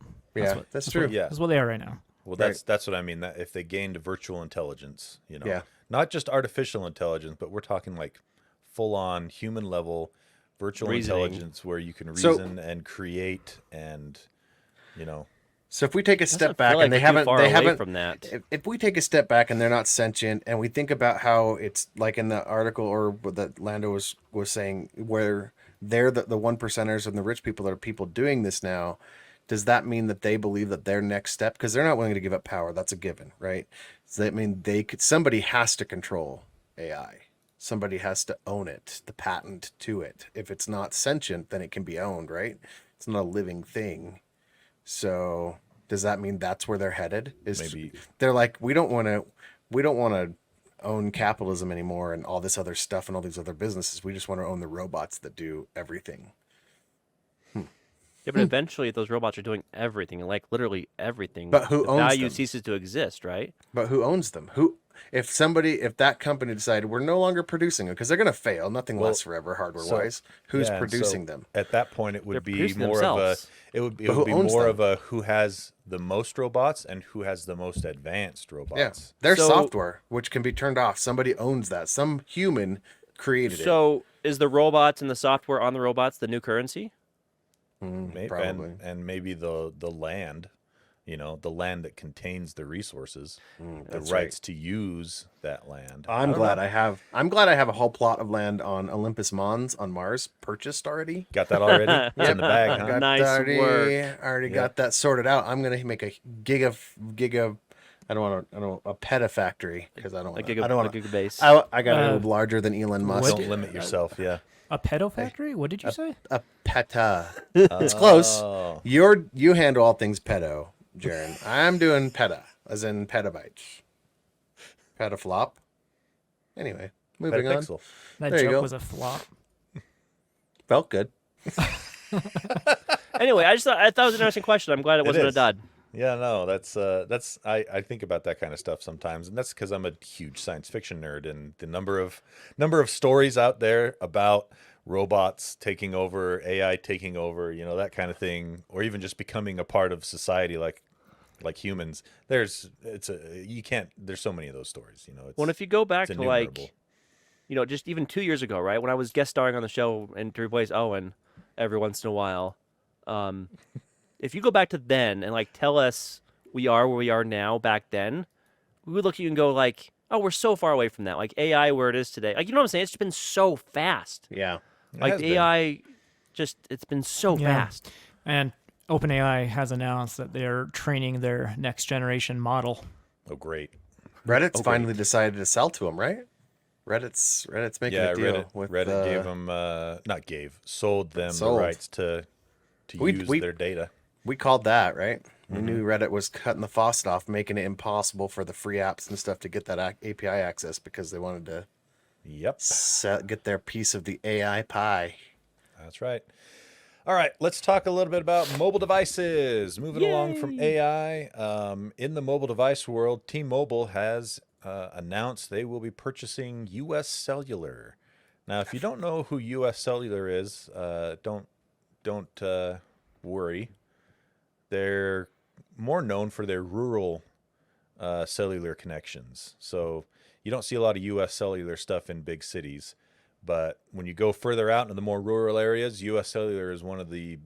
that's true. Yeah. That's what they are right now. Well, that's what I mean. That if they gained virtual intelligence, Yeah. not just artificial intelligence, but we're talking like full-on human level virtual Reasoning. intelligence where you can So- reason and create and, So if we take a step Doesn't back feel like and they we're too haven't, far they away haven't from that. If we take a step back and they're not sentient, and we think about how it's like in the article or what that Lando was saying, where they're the one percenters and the rich people are people doing this now, does that mean that they believe that their next step, because they're not willing to give up power, that's a given, right? Does that mean somebody has to control AI? Somebody has to own it, the patent to it. If it's not sentient, then it can be owned, right? It's not a living thing. So does that mean that's where they're headed? Maybe. They're like, we don't want to own capitalism anymore and all this other stuff and all these other businesses. We just want to own the robots that do everything. Yeah, but eventually those robots are doing everything, like literally everything. But who the owns value them? ceases to exist, right? But who owns them? If that company decided we're no longer producing them because they're going to fail, nothing lasts forever hardware wise. Who's Yeah, and producing so them? At that point, it They're would be producing more of a. themselves. It would be But who owns more them? of a who has the most robots and who has the most advanced Yeah, robots. their So- software, which can be turned off. Somebody owns that. Some human created it. So is the robots and the software on the robots the new currency? Probably. And maybe the land, the land that contains the resources, the that's rights to use that land. I'm don't glad know. I'm glad I have a whole plot of land on Olympus Mons on Mars purchased already. Got that already. It's in the bag, huh? Got Nice work. already got that sorted out. I'm gonna make a giga. I don't want a petafactory because I don't want. I don't want. gigabase. I got a little larger than Elon Musk. Don't limit yourself. Yeah. A pedo factory? What did you say? A peta. It's close. Oh. You handle all things pedo, Jaren. I'm doing peta, as in petabytes. Petaflop. Anyway, moving on. Petapixel. That There you joke go. was a flop. Felt good. Anyway, I thought it was an interesting question. I'm glad it wasn't a is. dud. Yeah, no, that's I think about that kind of stuff sometimes, and that's because I'm a huge science fiction nerd, and the number of stories out there about robots taking over, AI taking over, that kind of thing, or even just becoming a part of society like humans. There's so many of those stories, It's, Well, and if you go back it's to innumerable. just even 2 years ago, right, when I was guest starring on the show and to replace Owen every once in a while, if you go back to then and tell us we are where we are now back then, we would look at you and go like, oh, we're so far away from that. Like AI where it is today. Like, you know what I'm saying? It's just been so fast. Yeah. It Like has been. AI it's been so Yeah. fast. And OpenAI has announced that they're training their next generation model. Oh, great. Reddit's finally decided to sell to them, right? Reddit's making Yeah, a deal with Reddit gave them sold them Sold. the rights to use their data. We called that, right? We Mm-hmm. knew Reddit was cutting the faucet off, making it impossible for the free apps and stuff to get that API access because they wanted to Yep. get their piece of the AI pie. That's right. All right, let's talk a little bit about mobile devices. Moving along from AI, in the mobile device world, T-Mobile has announced they will be purchasing U.S. Cellular. Now, if you don't know who U.S. Cellular is, don't worry. They're more known for their rural cellular connections. So you don't see a lot of U.S. Cellular stuff in big cities. But when you go further out into the more rural areas, U.S. Cellular is one of the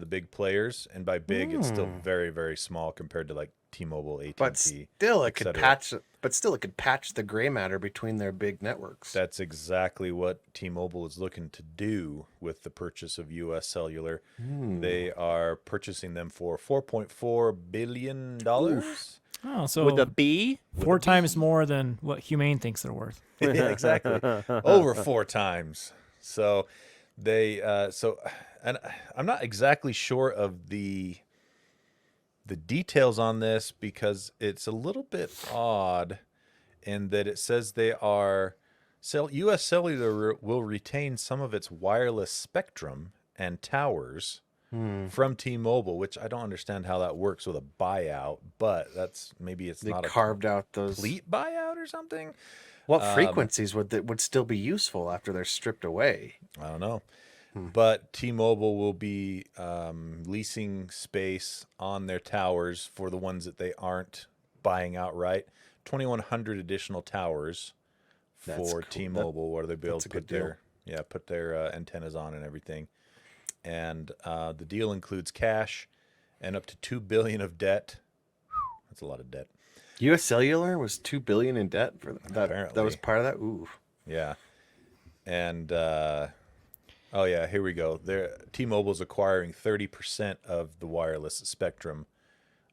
big players, and by big, it's still very, very small compared to like T-Mobile, AT&T. But still, it et could cetera. patch but still, it could patch the gray matter between their big networks. That's exactly what T-Mobile is looking to do with the purchase of U.S. Cellular. They are purchasing them for $4.4 billion. Oh, so With a B? 4 times more than what Humane thinks they're worth. Yeah, exactly. Over 4 times. So and I'm not exactly sure of the details on this because it's a little bit odd in that it says they are U.S. Cellular will retain some of its wireless spectrum and towers from T-Mobile, which I don't understand how that works with a buyout, but it's They not carved a out those. complete buyout or something. What frequencies would still be useful after they're stripped away? I don't know. But T-Mobile will be leasing space on their towers for the ones that they aren't buying outright. 2,100 additional towers That's for cool. T-Mobile, where they'll be able that's to a good put their antennas on and everything. And the deal includes cash and up to $2 billion of debt. That's a lot of debt. U.S. Cellular was $2 billion in debt for that. Apparently. That was part of that. Ooh. Yeah. And here we go. T-Mobile's acquiring 30% of the wireless spectrum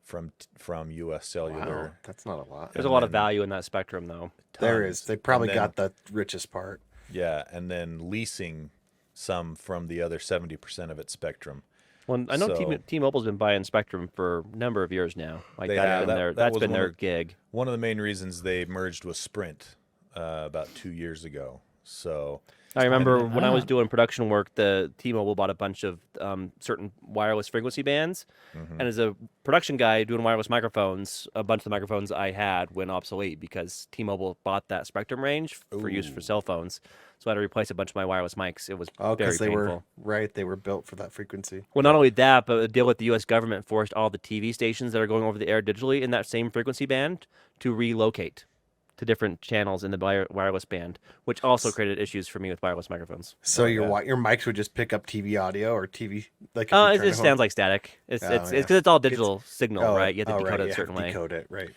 from U.S. Cellular. Wow, that's not a lot. There's a lot of value in that spectrum, though. There Tons. is. They probably And then- got the richest part. Yeah, and then leasing some from the other 70% of its spectrum. Well, I know So- T-Mobile's been buying Spectrum for a number of years now. Like They that's have. been That that's was been one their of- gig. One of the main reasons they merged with Sprint about 2 years ago. So I remember And- when I was ah. doing production work, the T-Mobile bought a bunch of certain wireless frequency bands, Mm-hmm. and as a production guy doing wireless microphones, a bunch of the microphones I had went obsolete because T-Mobile bought that spectrum range for use for cell phones. So I had to replace a bunch of my wireless mics. It was Oh, very because they painful. they were built for that frequency. Well, not only that, but a deal with the U.S. government forced all the TV stations that are going over the air digitally in that same frequency band to relocate to different channels in the wireless band, which also created issues for me with wireless microphones. So your mics would just pick up TV audio or TV like. If you It turn just home- sounds like static. It's Oh, it's yeah. because it's all digital signal, Oh, right? You have to decode right, it a yeah, certain way. Decode it, right?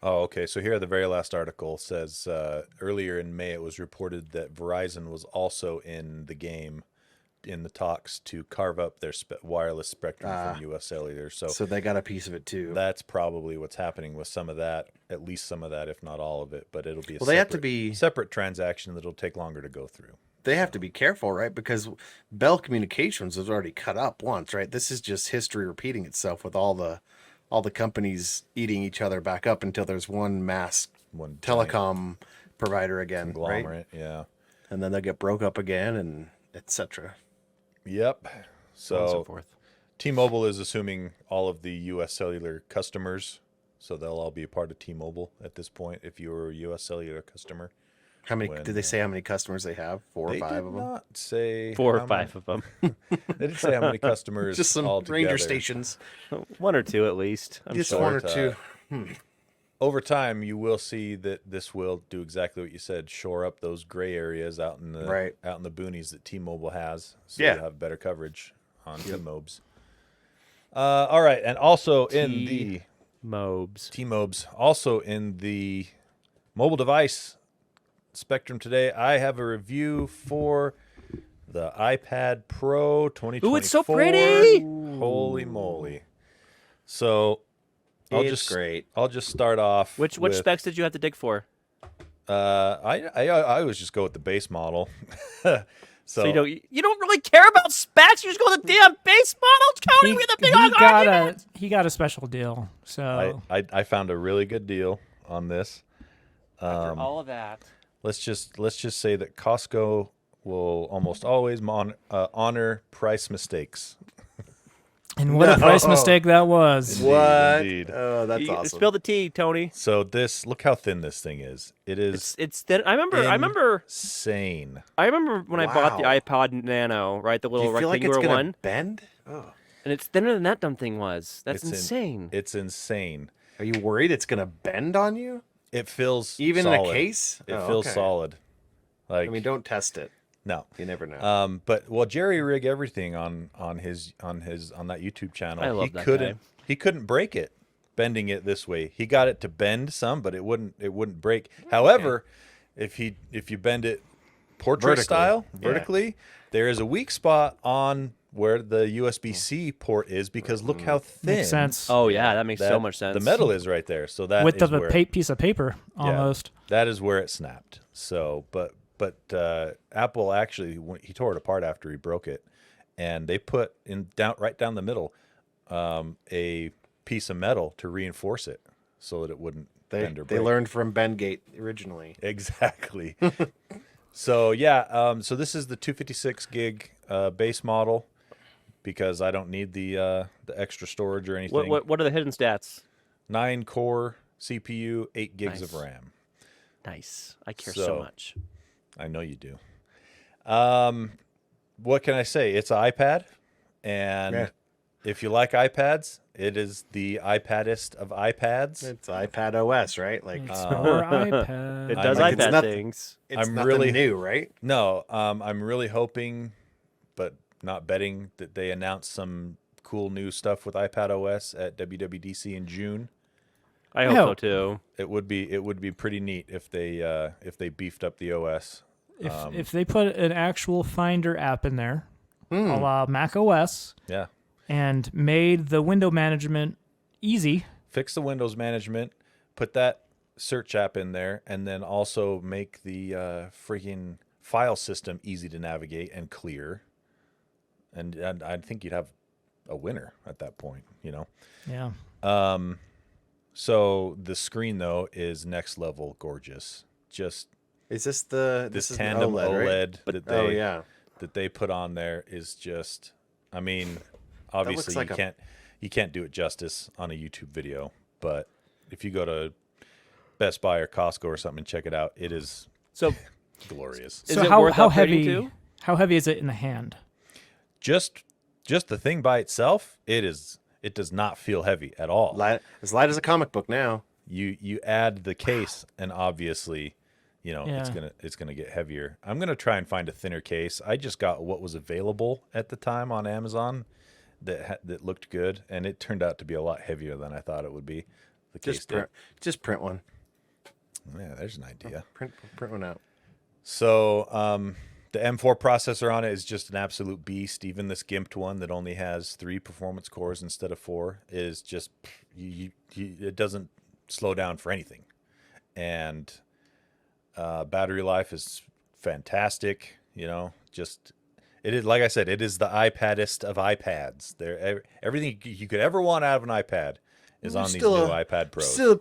Oh, okay. So here, the very last article says earlier in May, it was reported that Verizon was also in the game, in the talks to carve up their wireless spectrum from U.S. Cellular. So So they got a piece of it too. that's probably what's happening with some of that, at least some of that, if not all of it. But it'll be a Well, they have to be- separate transaction that'll take longer to go through. They have to be careful, right? Because Bell Communications was already cut up once, right? This is just history repeating itself with all the companies eating each other back up until there's one mass One giant telecom provider again, right? conglomerate, yeah. And then they'll get broke up again, and etc. Yep. and So so forth. T-Mobile is assuming all of the U.S. Cellular customers, so they'll all be a part of T-Mobile at this point. If you were a U.S. Cellular customer, How many When, did they say? How many customers they have? 4 or they 5 did of them. not say 4 how or 5 of them. Many, they didn't say how many customers. Just some altogether. ranger stations. 1 or 2 at least. I'm Just sure. one or But, two. Over time, you will see that this will do exactly what you said: shore up those gray areas out in the Right. out in the boonies that T-Mobile has, so Yeah. you have better coverage on T-Mobes. All right, and also in the Mobes. T-Mobes, also in the mobile device spectrum today, I have a review for the iPad Pro 2024. Ooh, it's so pretty! Holy moly! So It's great. I'll just start off. Which with, specs did you have to dig for? I always just go with the base model. So you don't really care about specs. You just go with the damn base model, Tony, with a big old argument. he got a special deal. So I found a really good deal on this. After all of that. Let's just say that Costco will almost always honor price mistakes. and what a price mistake that was. What? Indeed. Oh, that's You awesome. Spill the tea, Tony. So look how thin this thing is. It is It's thin. I remember insane. when I bought the Wow. iPod Nano, right, the Do little you feel like it's rectangular gonna one, bend? Oh. and it's thinner than that dumb thing was. That's It's insane. It's insane. Are you worried it's gonna bend on you? It feels Even solid. in a case? It Oh, feels okay. solid. Like I mean, don't test it. no. You never know. But Jerry rig everything on that YouTube channel. I love he that couldn't guy. he couldn't break it. bending it this way. He got it to bend some, but it wouldn't break. However, if you bend it portrait Vertically. style, Yeah. vertically, there is a weak spot on where the USB-C port is because look how thin Makes sense. Oh yeah, that makes so much sense. the metal is right there. So that Width is of a where piece of paper, almost. that is where it snapped. So, but Apple actually, he tore it apart after he broke it, and they put right down the middle a piece of metal to reinforce it so that it wouldn't bend or They break. learned from Bendgate originally. Exactly. So yeah, so this is the 256 gig base model because I don't need the extra storage or anything. What are the hidden stats? 9 core CPU, 8 gigs of Nice. RAM. Nice. I care So- so much. I know you do. What can I say? It's an iPad, and Yeah. if you like iPads, it is the iPadest of iPads. It's iPad OS, right? Like It's for iPad. It does like, it's iPad nothing. things. it's I'm nothing really- new, right? No, I'm really hoping, but not betting, that they announce some cool new stuff with iPad OS at WWDC in June. I hope Yeah. so too. It would be pretty neat if they beefed up the OS. If they put an actual Finder app in there, a la Mac OS, Yeah. and made the window management easy, Fix the Windows management, put that search app in there, and then also make the freaking file system easy to navigate and clear. And I think you'd have a winner at that point, you know. yeah. So the screen though is next level gorgeous. Just Is this this is an tandem OLED, right? that they put on there is just, I mean, obviously like you can't do it justice on a YouTube video, but if you go to Best Buy or Costco or something and check it out, it is So glorious. is So it how worth how upgrading heavy? to? How heavy is it in the hand? Just the thing by itself, it does not feel heavy at all. As light as a comic book now. You add the case, and obviously, you know, Yeah. it's gonna get heavier. I'm gonna try and find a thinner case. I just got what was available at the time on Amazon that looked good, and it turned out to be a lot heavier than I thought it would be. The case Just print one. yeah, there's an idea. Print one out. So the M4 processor on it is just an absolute beast. Even this gimped one that only has 3 performance cores instead of 4 is just it doesn't slow down for anything. And battery life is fantastic. You know, just it is, like I said, it is the iPadest of iPads. Everything you could ever want out of an iPad is on these new iPad Pros. Still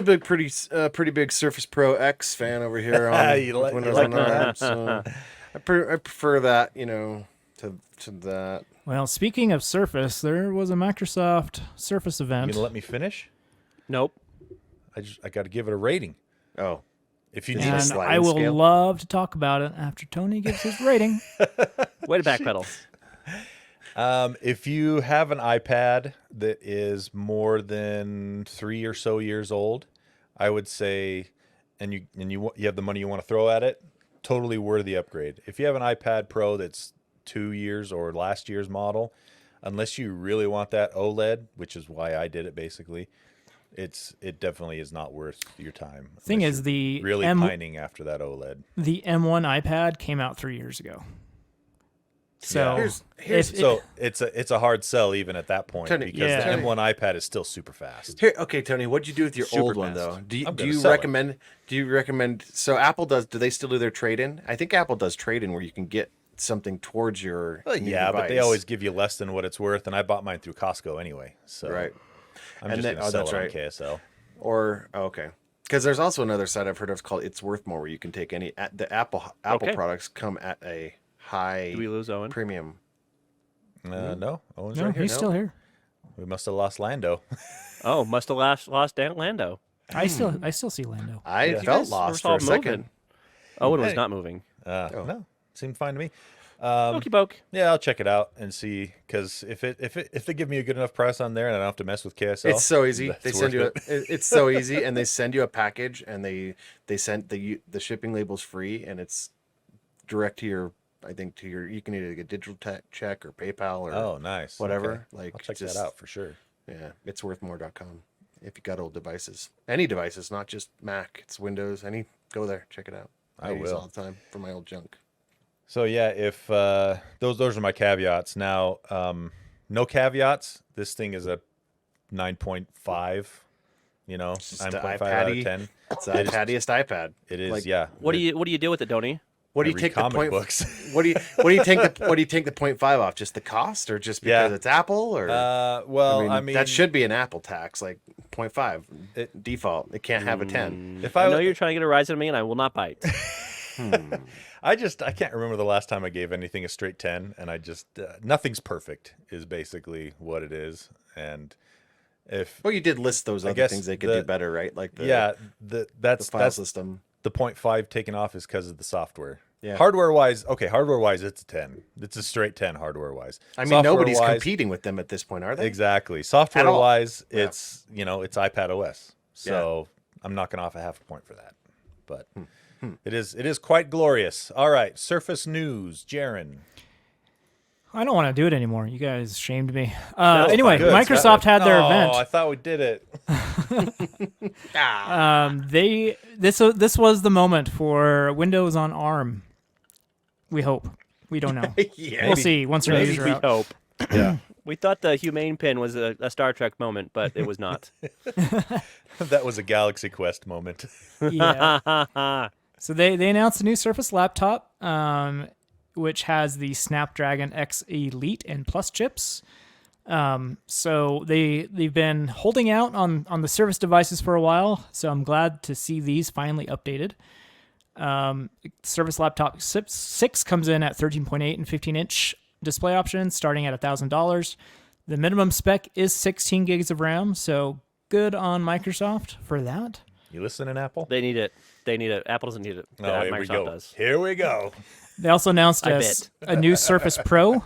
a pretty big Surface Pro X fan over here on You like- Windows you like on ARM, so I prefer that, you know, to that. Well, speaking of Surface, there was a Microsoft Surface You event. gonna let me finish? Nope. I got to give it a rating. Oh, If you Is need, it a And sliding I will scale? love to talk about it after Tony gives his rating. Way to backpedal. if you have an iPad that is more than 3 or so years old, I would say, and you have the money you want to throw at it, totally worthy upgrade. If you have an iPad Pro that's 2 years or last year's model, unless you really want that OLED, which is why I did it basically, it definitely is not worth your time. Thing unless is, you're the really M- pining after that OLED. The M1 iPad came out 3 years ago. So Here's- if- It's a hard sell even at that point Tony, because yeah. the M1 iPad is still super fast. Here, okay, Tony, what'd you do with your Super old one fast. though? Do I'm do gonna you sell it. recommend? Do you recommend? So Apple does. Do they still do their trade-in? I think Apple does trade-in where you can get something towards your Well, new yeah, but they device. always give you less than what it's worth, and I bought mine through Costco anyway, so right. I'm And just then- gonna sell that's it right. on KSL. Or okay, because there's also another site I've heard of called It's Worth More, where you can take the Apple Okay. products come at a high Do we lose Owen? premium. No, Owen's no, right here. he's still here. We must have lost Lando. Oh, must have lost Dan Lando. I still see Lando. I Yeah. felt You guys lost were for all a second. moving. Owen was Hey. not moving. No, seemed fine to me. Okey poke. Yeah, I'll check it out and see, because if they give me a good enough price on there and I don't have to mess with KSL, It's so easy. that's They send you worth it. it's so easy, and they send you a package, and they send the shipping label's free, and it's direct to your. I think to your. You can either get digital check or PayPal or Oh, nice. whatever. Okay. Like I'll check just- that out for sure. Yeah, it's worthmore.com. if you got old devices. Any devices, not just Mac. It's Windows. Go there, check it out. I use it will. all the time for my old junk. So yeah, if those are my caveats. Now, no caveats. This thing is a 9.5. You know, Just 9.5 out of 10. It's the iPadiest iPad. It is, Like, yeah. What do you do with it, Donnie? What do I you read take the comic point? books. What do you take the 0.5 off? Just the cost, or just because Yeah. it's Apple, or Well, I mean, that should be an Apple tax, like 0.5 default. It can't have a 10. if I I know you're trying to get a rise out of me, and I will not bite. I can't remember the last time I gave anything a straight 10, and I just nothing's perfect is basically what it is. And if Well, you did list those other guess things they could do better, right? Like the that's file that's system. the 0.5 taken off is because of the software. Yeah. Hardware wise, it's a 10. It's a straight 10 hardware wise. I mean, nobody's Software-wise, competing with them at this point, are they? Exactly. Software all. wise, Yeah. it's it's iPad OS. So I'm knocking off a half a point for that. But it is quite glorious. All right, Surface News, Jaron. I don't want to do it anymore. You guys shamed me. No, Anyway, Good. Microsoft had their event. Oh, I thought we did it. This was the moment for Windows on ARM. We hope. We don't know. Yeah. We'll see once reviews Maybe are we out. hope. Yeah. We thought the Humane pin was a Star Trek moment, but it was not. That was a Galaxy Quest moment. Yeah. So they announced a new Surface laptop, which has the Snapdragon X Elite and Plus chips. So they've been holding out on the Surface devices for a while. So I'm glad to see these finally updated. Surface Laptop 6 comes in at 13.8 and 15-inch display options, starting at $1,000. The minimum spec is 16 gigs of RAM, so good on Microsoft for that. You listening, Apple? They need it. Apple doesn't need it. Oh, here we Microsoft go. does. Here we go. They also announced a new Surface Pro,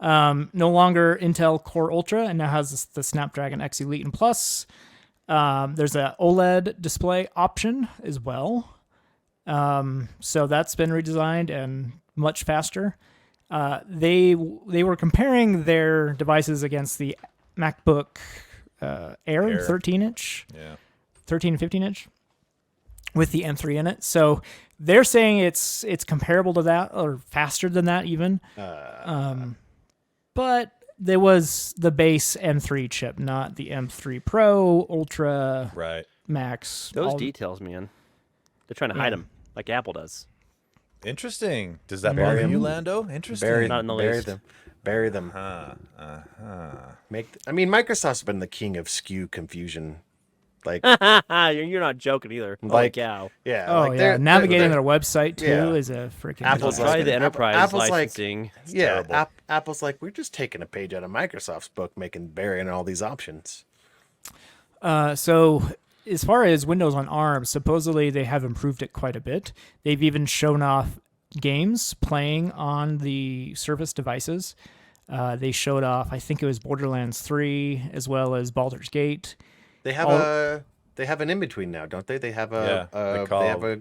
no longer Intel Core Ultra, and now has the Snapdragon X Elite and Plus. There's an OLED display option as well. So that's been redesigned and much faster. They were comparing their devices against the MacBook Air. 13-inch, Yeah. 13 and 15-inch, with the M3 in it. So they're saying it's comparable to that or faster than that even. But there was the base M3 chip, not the M3 Pro, Ultra, Right. Max. Those all- details, man. They're trying to hide them, like Apple does. Interesting. Does that Bury bother them. you, Lando? Interesting. Not in the bury least. them. Bury them. Microsoft's been the king of SKU confusion. Like, You're not joking either. Holy Like- cow. yeah. Oh, like yeah. Navigating their website, too, yeah. is a freaking Apple's disaster. Probably like- the enterprise Apple's like- licensing. yeah. Apple's like, we're just taking a page out of Microsoft's book, burying all these options. So as far as Windows on ARM, supposedly they have improved it quite a bit. They've even shown off games playing on the Surface devices. They showed off, I think it was Borderlands 3, as well as Baldur's Gate. They have they have an in between now, don't they? They have a Yeah, they have a what's it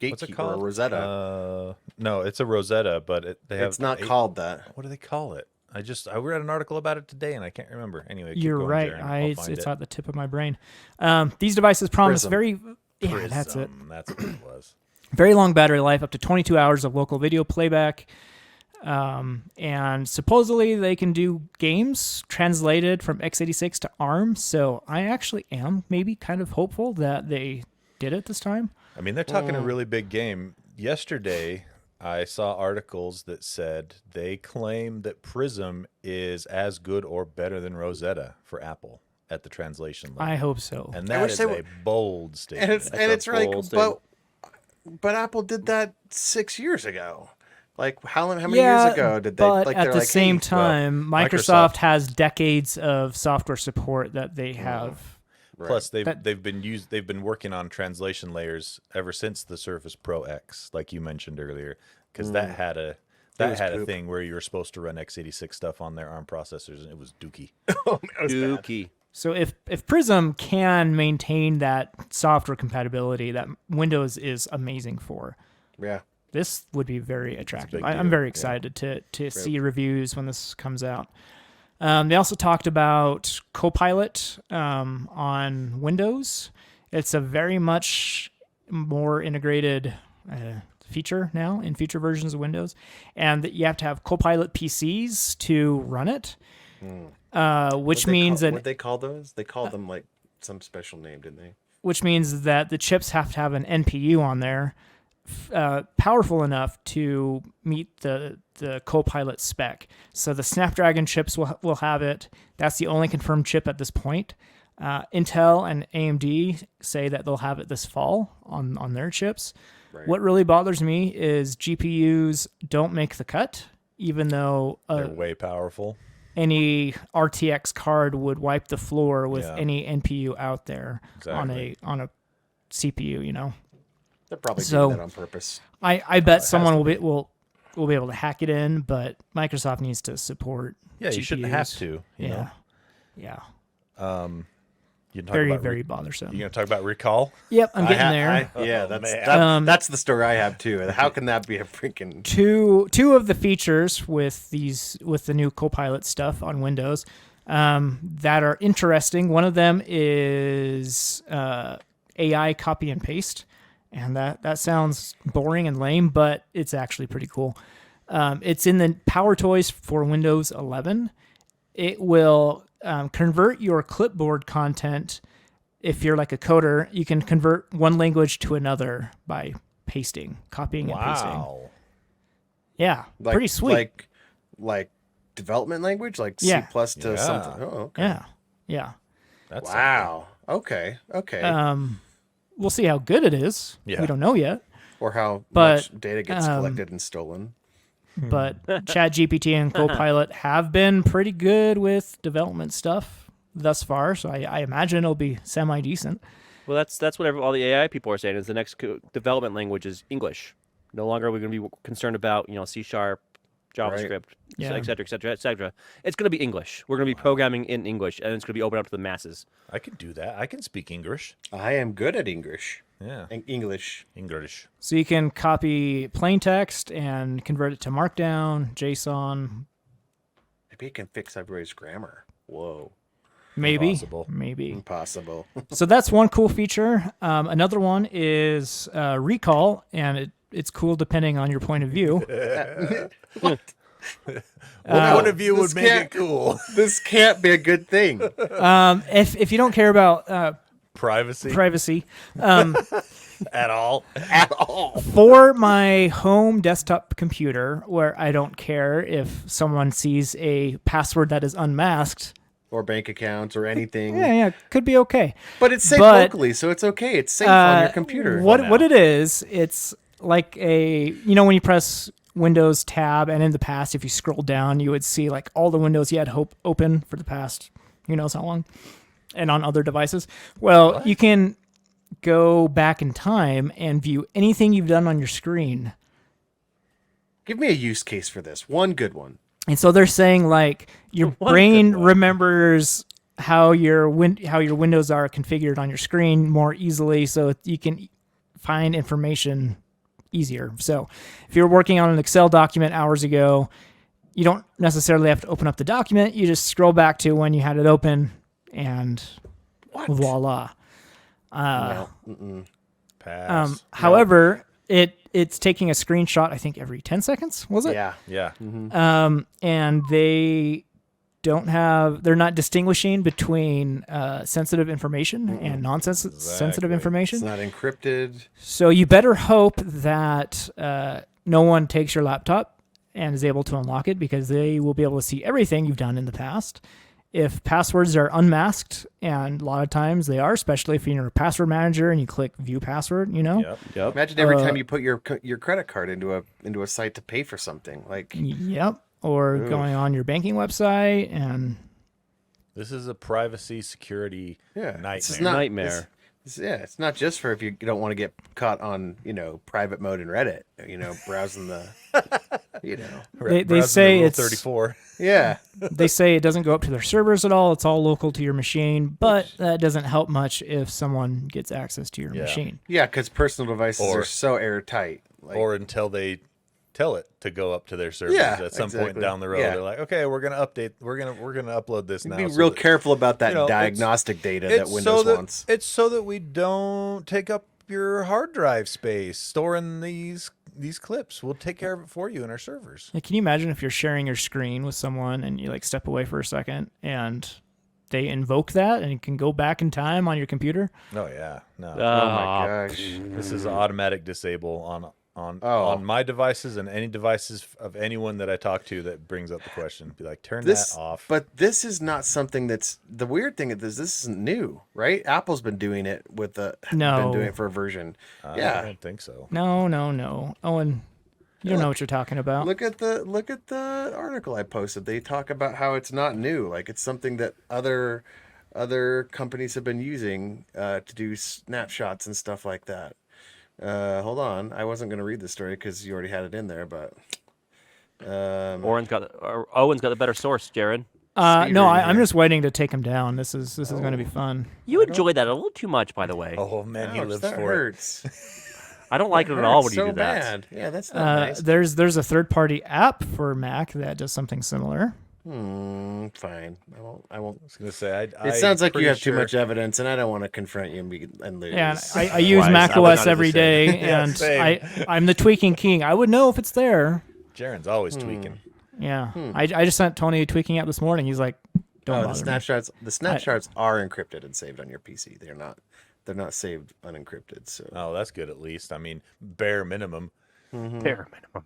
gatekeeper or called? Rosetta. No, it's a Rosetta, but they have. It's not called that. What do they call it? I read an article about it today, and I can't remember. Anyway, keep You're going, right. Jaron. I'll It's find it. at the tip of my brain. These devices promise Prism. that's it. That's what it was. Very long battery life, up to 22 hours of local video playback. And supposedly they can do games translated from x86 to ARM. So I actually am maybe kind of hopeful that they did it this time. I mean, they're talking a really big game. Yesterday, I saw articles that said they claim that Prism is as good or better than Rosetta for Apple at the translation level. I hope so. And I that wish is they a were- bold statement. And it's a like, bold statement. but Apple did that 6 years ago. Like how many years ago did they? But Like at they're the like, same hey, time, Microsoft has decades of software support that they have. Plus, they've That- they've been working on translation layers ever since the Surface Pro X, like you mentioned earlier, because that had a was a poop. thing where you were supposed to run x86 stuff on their ARM processors, and it was dookie. Dookie. So if Prism can maintain that software compatibility that Windows is amazing for, Yeah. this would be very attractive. big I'm deal, very yeah. excited to see reviews when this comes out. They also talked about Copilot on Windows. It's a very much more integrated feature now in future versions of Windows, and that you have to have Copilot PCs to run it, which means that what they call those? They called them like some special name, didn't they? which means that the chips have to have an NPU on there, powerful enough to meet the Copilot spec. So the Snapdragon chips will have it. That's the only confirmed chip at this point. Intel and AMD say that they'll have it this fall on their chips. Right. What really bothers me is GPUs don't make the cut, even though They're way powerful. any RTX card would wipe the floor with Yeah. any NPU out there Exactly. on a CPU. You know, They're probably So- doing that on purpose. I bet has someone to will be able to hack it in, but Microsoft needs to support. Yeah, you shouldn't have GPUs. to. You Yeah, know? yeah, You talk very about very bothersome. You gonna talk about recall? Yep, I'm getting there. Yeah, Oh, that's man. that's the story I have too. How can that be a freaking? Two of the features with the new Copilot stuff on Windows that are interesting. One of them is AI copy and paste, and that sounds boring and lame, but it's actually pretty cool. It's in the Power Toys for Windows 11. It will convert your clipboard content. If you're like a coder, you can convert one language to another by copying and pasting. Wow. Yeah, Like, pretty sweet. Like development language, like Yeah. C plus to Yeah. something. Oh, okay. Yeah, yeah. That's Wow. Okay. We'll see how good it is. Yeah. We don't know yet. Or how But, much data gets collected and stolen. But ChatGPT and Copilot have been pretty good with development stuff thus far, so I imagine it'll be semi-decent. Well, that's what all the AI people are saying is the next development language is English. No longer are we going to be concerned about C#, JavaScript, Yeah. et cetera, et cetera, et cetera. It's going to be English. We're going to be programming in English, and it's going to be open up to the masses. I can do that. I can speak English. I am good at English. Yeah. English. English. So you can copy plain text and convert it to Markdown, JSON, Maybe it can fix everybody's grammar. Whoa. maybe. Impossible. Maybe. Impossible. So that's one cool feature. Another one is recall, and it's cool depending on your point of view. What point of view would this make can't- it cool? This can't be a good thing. If you don't care about Privacy privacy, at all? At all. for my home desktop computer, where I don't care if someone sees a password that is unmasked, Or bank accounts or anything. yeah, could be okay. But it's safe But, locally, so it's okay. It's safe on your computer. What it is, it's like when you press Windows tab, and in the past, if you scroll down, you would see like all the windows you had open for the past who knows how long, and on other devices. Well, you can go back in time and view anything you've done on your screen. Give me a use case for this. One good one. And so they're saying like your brain remembers how your windows are configured on your screen more easily, so you can find information easier. So if you're working on an Excel document hours ago, you don't necessarily have to open up the document. You just scroll back to when you had it open, and voila. No. Pass. However, it's taking a screenshot, I think, every 10 seconds, was it? Yeah. Yeah. And they're not distinguishing between sensitive information and sensitive Exactly. information. It's not encrypted. So you better hope that no one takes your laptop and is able to unlock it, because they will be able to see everything you've done in the past. If passwords are unmasked, and a lot of times they are, especially if you're in a password manager and you click view password, Yep. Yep. Imagine every time you put your credit card into a site to pay for something. Like Yep. Or going on your banking website and This is a privacy security nightmare. This is not, Nightmare. It's not just for if you don't want to get caught on, private mode in Reddit, browsing the, they Browsing say the Rule it's 34. Yeah. they say it doesn't go up to their servers at all. It's all local to your machine, but that doesn't help much if someone gets access to your Yeah. machine. Yeah, because personal devices Or- are so airtight. Like, Or until they tell it to go up to their servers Yeah, at some point exactly. down the road. Yeah. They're like, okay, we're gonna update. We're gonna upload this now. Be so real that- careful about that you know, it's- diagnostic data it's that Windows wants. It's so that we don't take up your hard drive space storing these clips. We'll take care of it for you in our servers. Yeah, can you imagine if you're sharing your screen with someone and you like step away for a second and they invoke that and you can go back in time on your computer? Oh yeah, no. Oh my gosh. This is automatic disable on Oh. my devices and any devices of anyone that I talk to that brings up the question. Be like, turn This, that off. but this is not something that's the weird thing is this isn't new, right? Apple's been doing it with the No. been doing it for a version. I Yeah. don't think so. No. Owen, you don't know what you're talking about. Look at the article I posted. They talk about how it's not new. Like it's something that other companies have been using to do snapshots and stuff like that. Hold on, I wasn't going to read the story because you already had it in there, but Owen's got the better source, Jared. No, I'm here. just waiting to take him down. This is going to be fun. You enjoy that a little too much, by the way. Oh man, he ouch, lives that for it. hurts. I don't like it at all when you so do that. bad. Yeah, that's not nice. There's a third-party app for Mac that does something similar. Fine. I won't. I was gonna say, It sounds like you have too much evidence, and I don't want to confront you and lose. Yeah, and I use Wise. Mac I would OS not do every the same. day, Yeah, and same. I'm the tweaking king. I would know if it's there. Jaren's always tweaking. Yeah, I just sent Tony a tweaking app this morning. He's like, "Don't Oh, the bother me." snapshots. The snapshots are encrypted and saved on your PC. They're not. They're not saved unencrypted. So Oh, that's good at least. I mean, bare minimum. Bare minimum.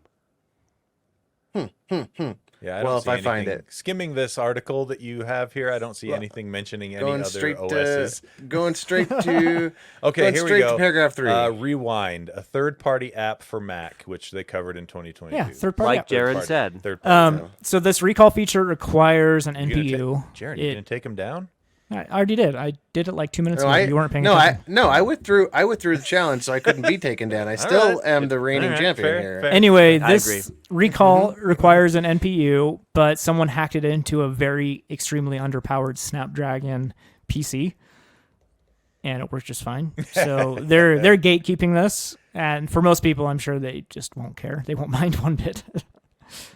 Yeah. I Well, don't if see I find anything- it. Skimming this article that you have here, I don't see anything mentioning any going other straight OSs. to going straight to Okay, going here straight we go. to paragraph 3. Rewind, a third-party app for Mac, which they covered in 2022. Yeah, third-party Like app. Jared Third-party- said. Third-party. So this recall feature requires an You gonna NPU. take- Jaren, you gonna take him down? I already did. I did it like 2 minutes No, ago. I, You weren't paying no, attention. I withdrew the challenge, so I couldn't be taken down. I still am the reigning All right, champion fair, here. fair. Anyway, I this recall requires an NPU, but someone hacked it into a very extremely underpowered Snapdragon PC, and it works just fine. So they're gatekeeping this, and for most people, I'm sure they just won't care. They won't mind one bit.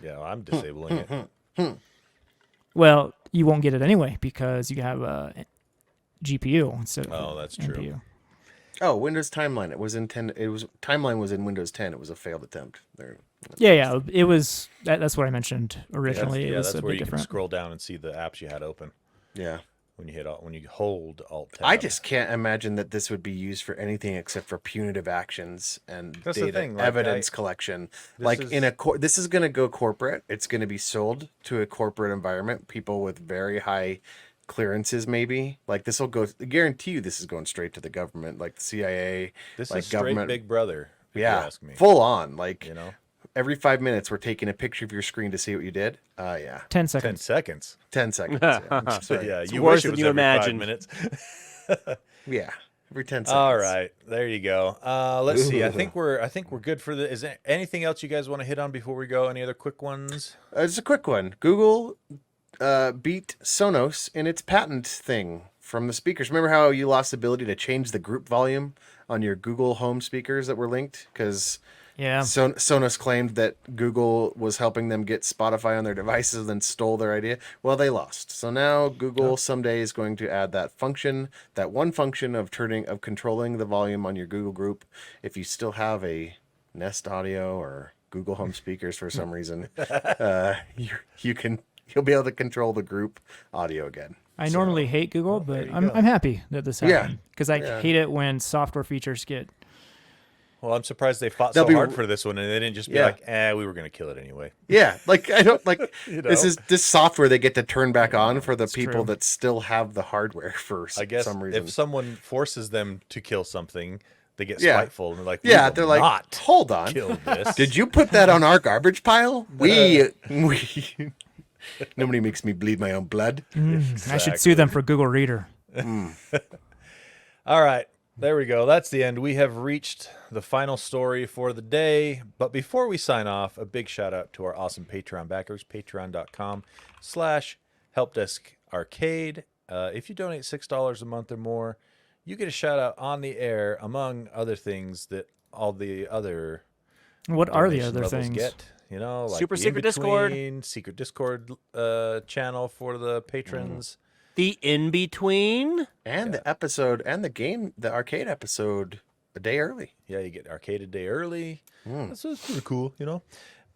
Yeah, I'm disabling it. Well, you won't get it anyway because you have a GPU instead of Oh, that's true. NPU. Oh, Windows Timeline. Timeline was in Windows 10. It was a failed attempt. There. Yeah. It was. That's what I mentioned originally. It was that's a where bit you can different. scroll down and see the apps you had open Yeah. when you hold Alt Tab. I just can't imagine that this would be used for anything except for punitive actions and That's the data thing, like, evidence collection. Like is- in a this is going to go corporate. It's going to be sold to a corporate environment. People with very high clearances, maybe. Like this will go. I guarantee you, this is going straight to the government, like the CIA. This like is straight government. Big Brother. If Yeah, you ask me. full on. Like You know, every 5 minutes, we're taking a picture of your screen to see what you did. Yeah, 10 10 seconds. seconds. 10 seconds. Yeah, I'm sorry. Yeah, It's you worse wish it than was you every 5 imagined. minutes. Yeah, every 10 seconds. All right, there you go. Let's see. I think we're good for the. Is there anything else you guys want to hit on before we go? Any other quick ones? It's a quick one. Google beat Sonos in its patent thing from the speakers. Remember how you lost the ability to change the group volume on your Google Home speakers that were linked? Because Yeah. Sonos claimed that Google was helping them get Spotify on their devices and then stole their idea. Well, they lost. So now Google someday is going to add that function, that one function of controlling the volume on your Google group. If you still have a Nest Audio or Google Home speakers for some reason, you'll be able to control the group audio again. I normally hate Google, but there you I'm go. happy that this Yeah. happened because I hate it when software features get. Well, I'm surprised they fought They'll so be- hard for this one, and they didn't just be Yeah. like, we were going to kill it anyway. Yeah, like I don't like You this know? is this software they get to turn back on for the people true. that still have the hardware for I guess some reason. if someone forces them to kill something, they get Yeah. spiteful and they're like, Yeah, "We they're will like, not hold on. kill this." Did you put that on our garbage pile? We nobody makes me bleed my own blood. I should sue them for Google Reader. All right, there we go. That's the end. We have reached the final story for the day. But before we sign off, a big shout out to our awesome Patreon backers, patreon.com/helpdeskarcade. If you donate $6 a month or more, you get a shout out on the air, among other things that all the other What are the donation other levels things? get. You know, like Super the secret Discord. in-between, secret Discord channel for the patrons. The in between. And the episode and the arcade episode a day early. Yeah, you get arcade a day early. That's pretty cool, you know.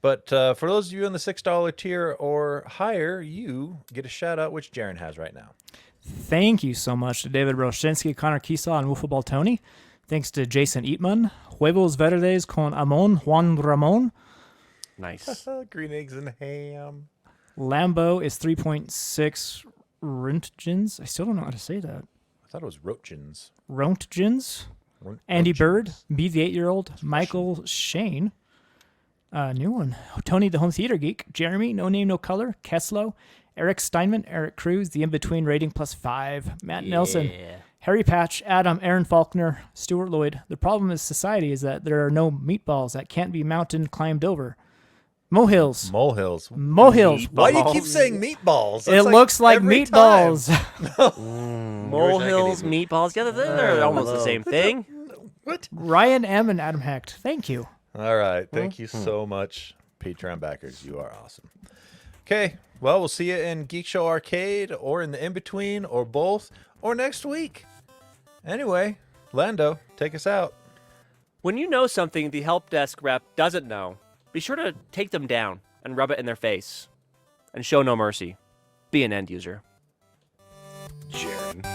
But for those of you on the $6 tier or higher, you get a shout out, which Jaren has right now. Thank you so much to David Roshinsky, Connor Kisaw, and Wolfball Tony. Thanks to Jason Eatman, Huevos Verdes con Amon, Juan Ramon. Nice. Green eggs and ham. Lambo is 3.6 Rontgens. I still don't know how to say that. I thought it was Roentgens. Rontgens. Andy Bird, Be the 8-year-old, Michael Shane. New one. Tony the Home Theater Geek, Jeremy, No Name, No Color, Keslow, Eric Steinman, Eric Cruz, The In-Between rating +5, Matt Nelson, Harry Patch, Adam, Aaron Faulkner, Stuart Lloyd. The problem is society is that there are no meatballs that can't be mountain climbed over. Molehills. Molehills. Why do you keep saying meatballs? It looks like every meatballs. Molehills, meatballs. Yeah, they're almost the same thing. What? Ryan M. and Adam Hecht. Thank you. All right. Thank you so much, Patreon backers. You are awesome. Okay. Well, we'll see you in Geek Show Arcade or in the in-between or both or next week. Anyway, Lando, take us out. When you know something the help desk rep doesn't know, be sure to take them down and rub it in their face. And show no mercy. Be an end user. Jaren.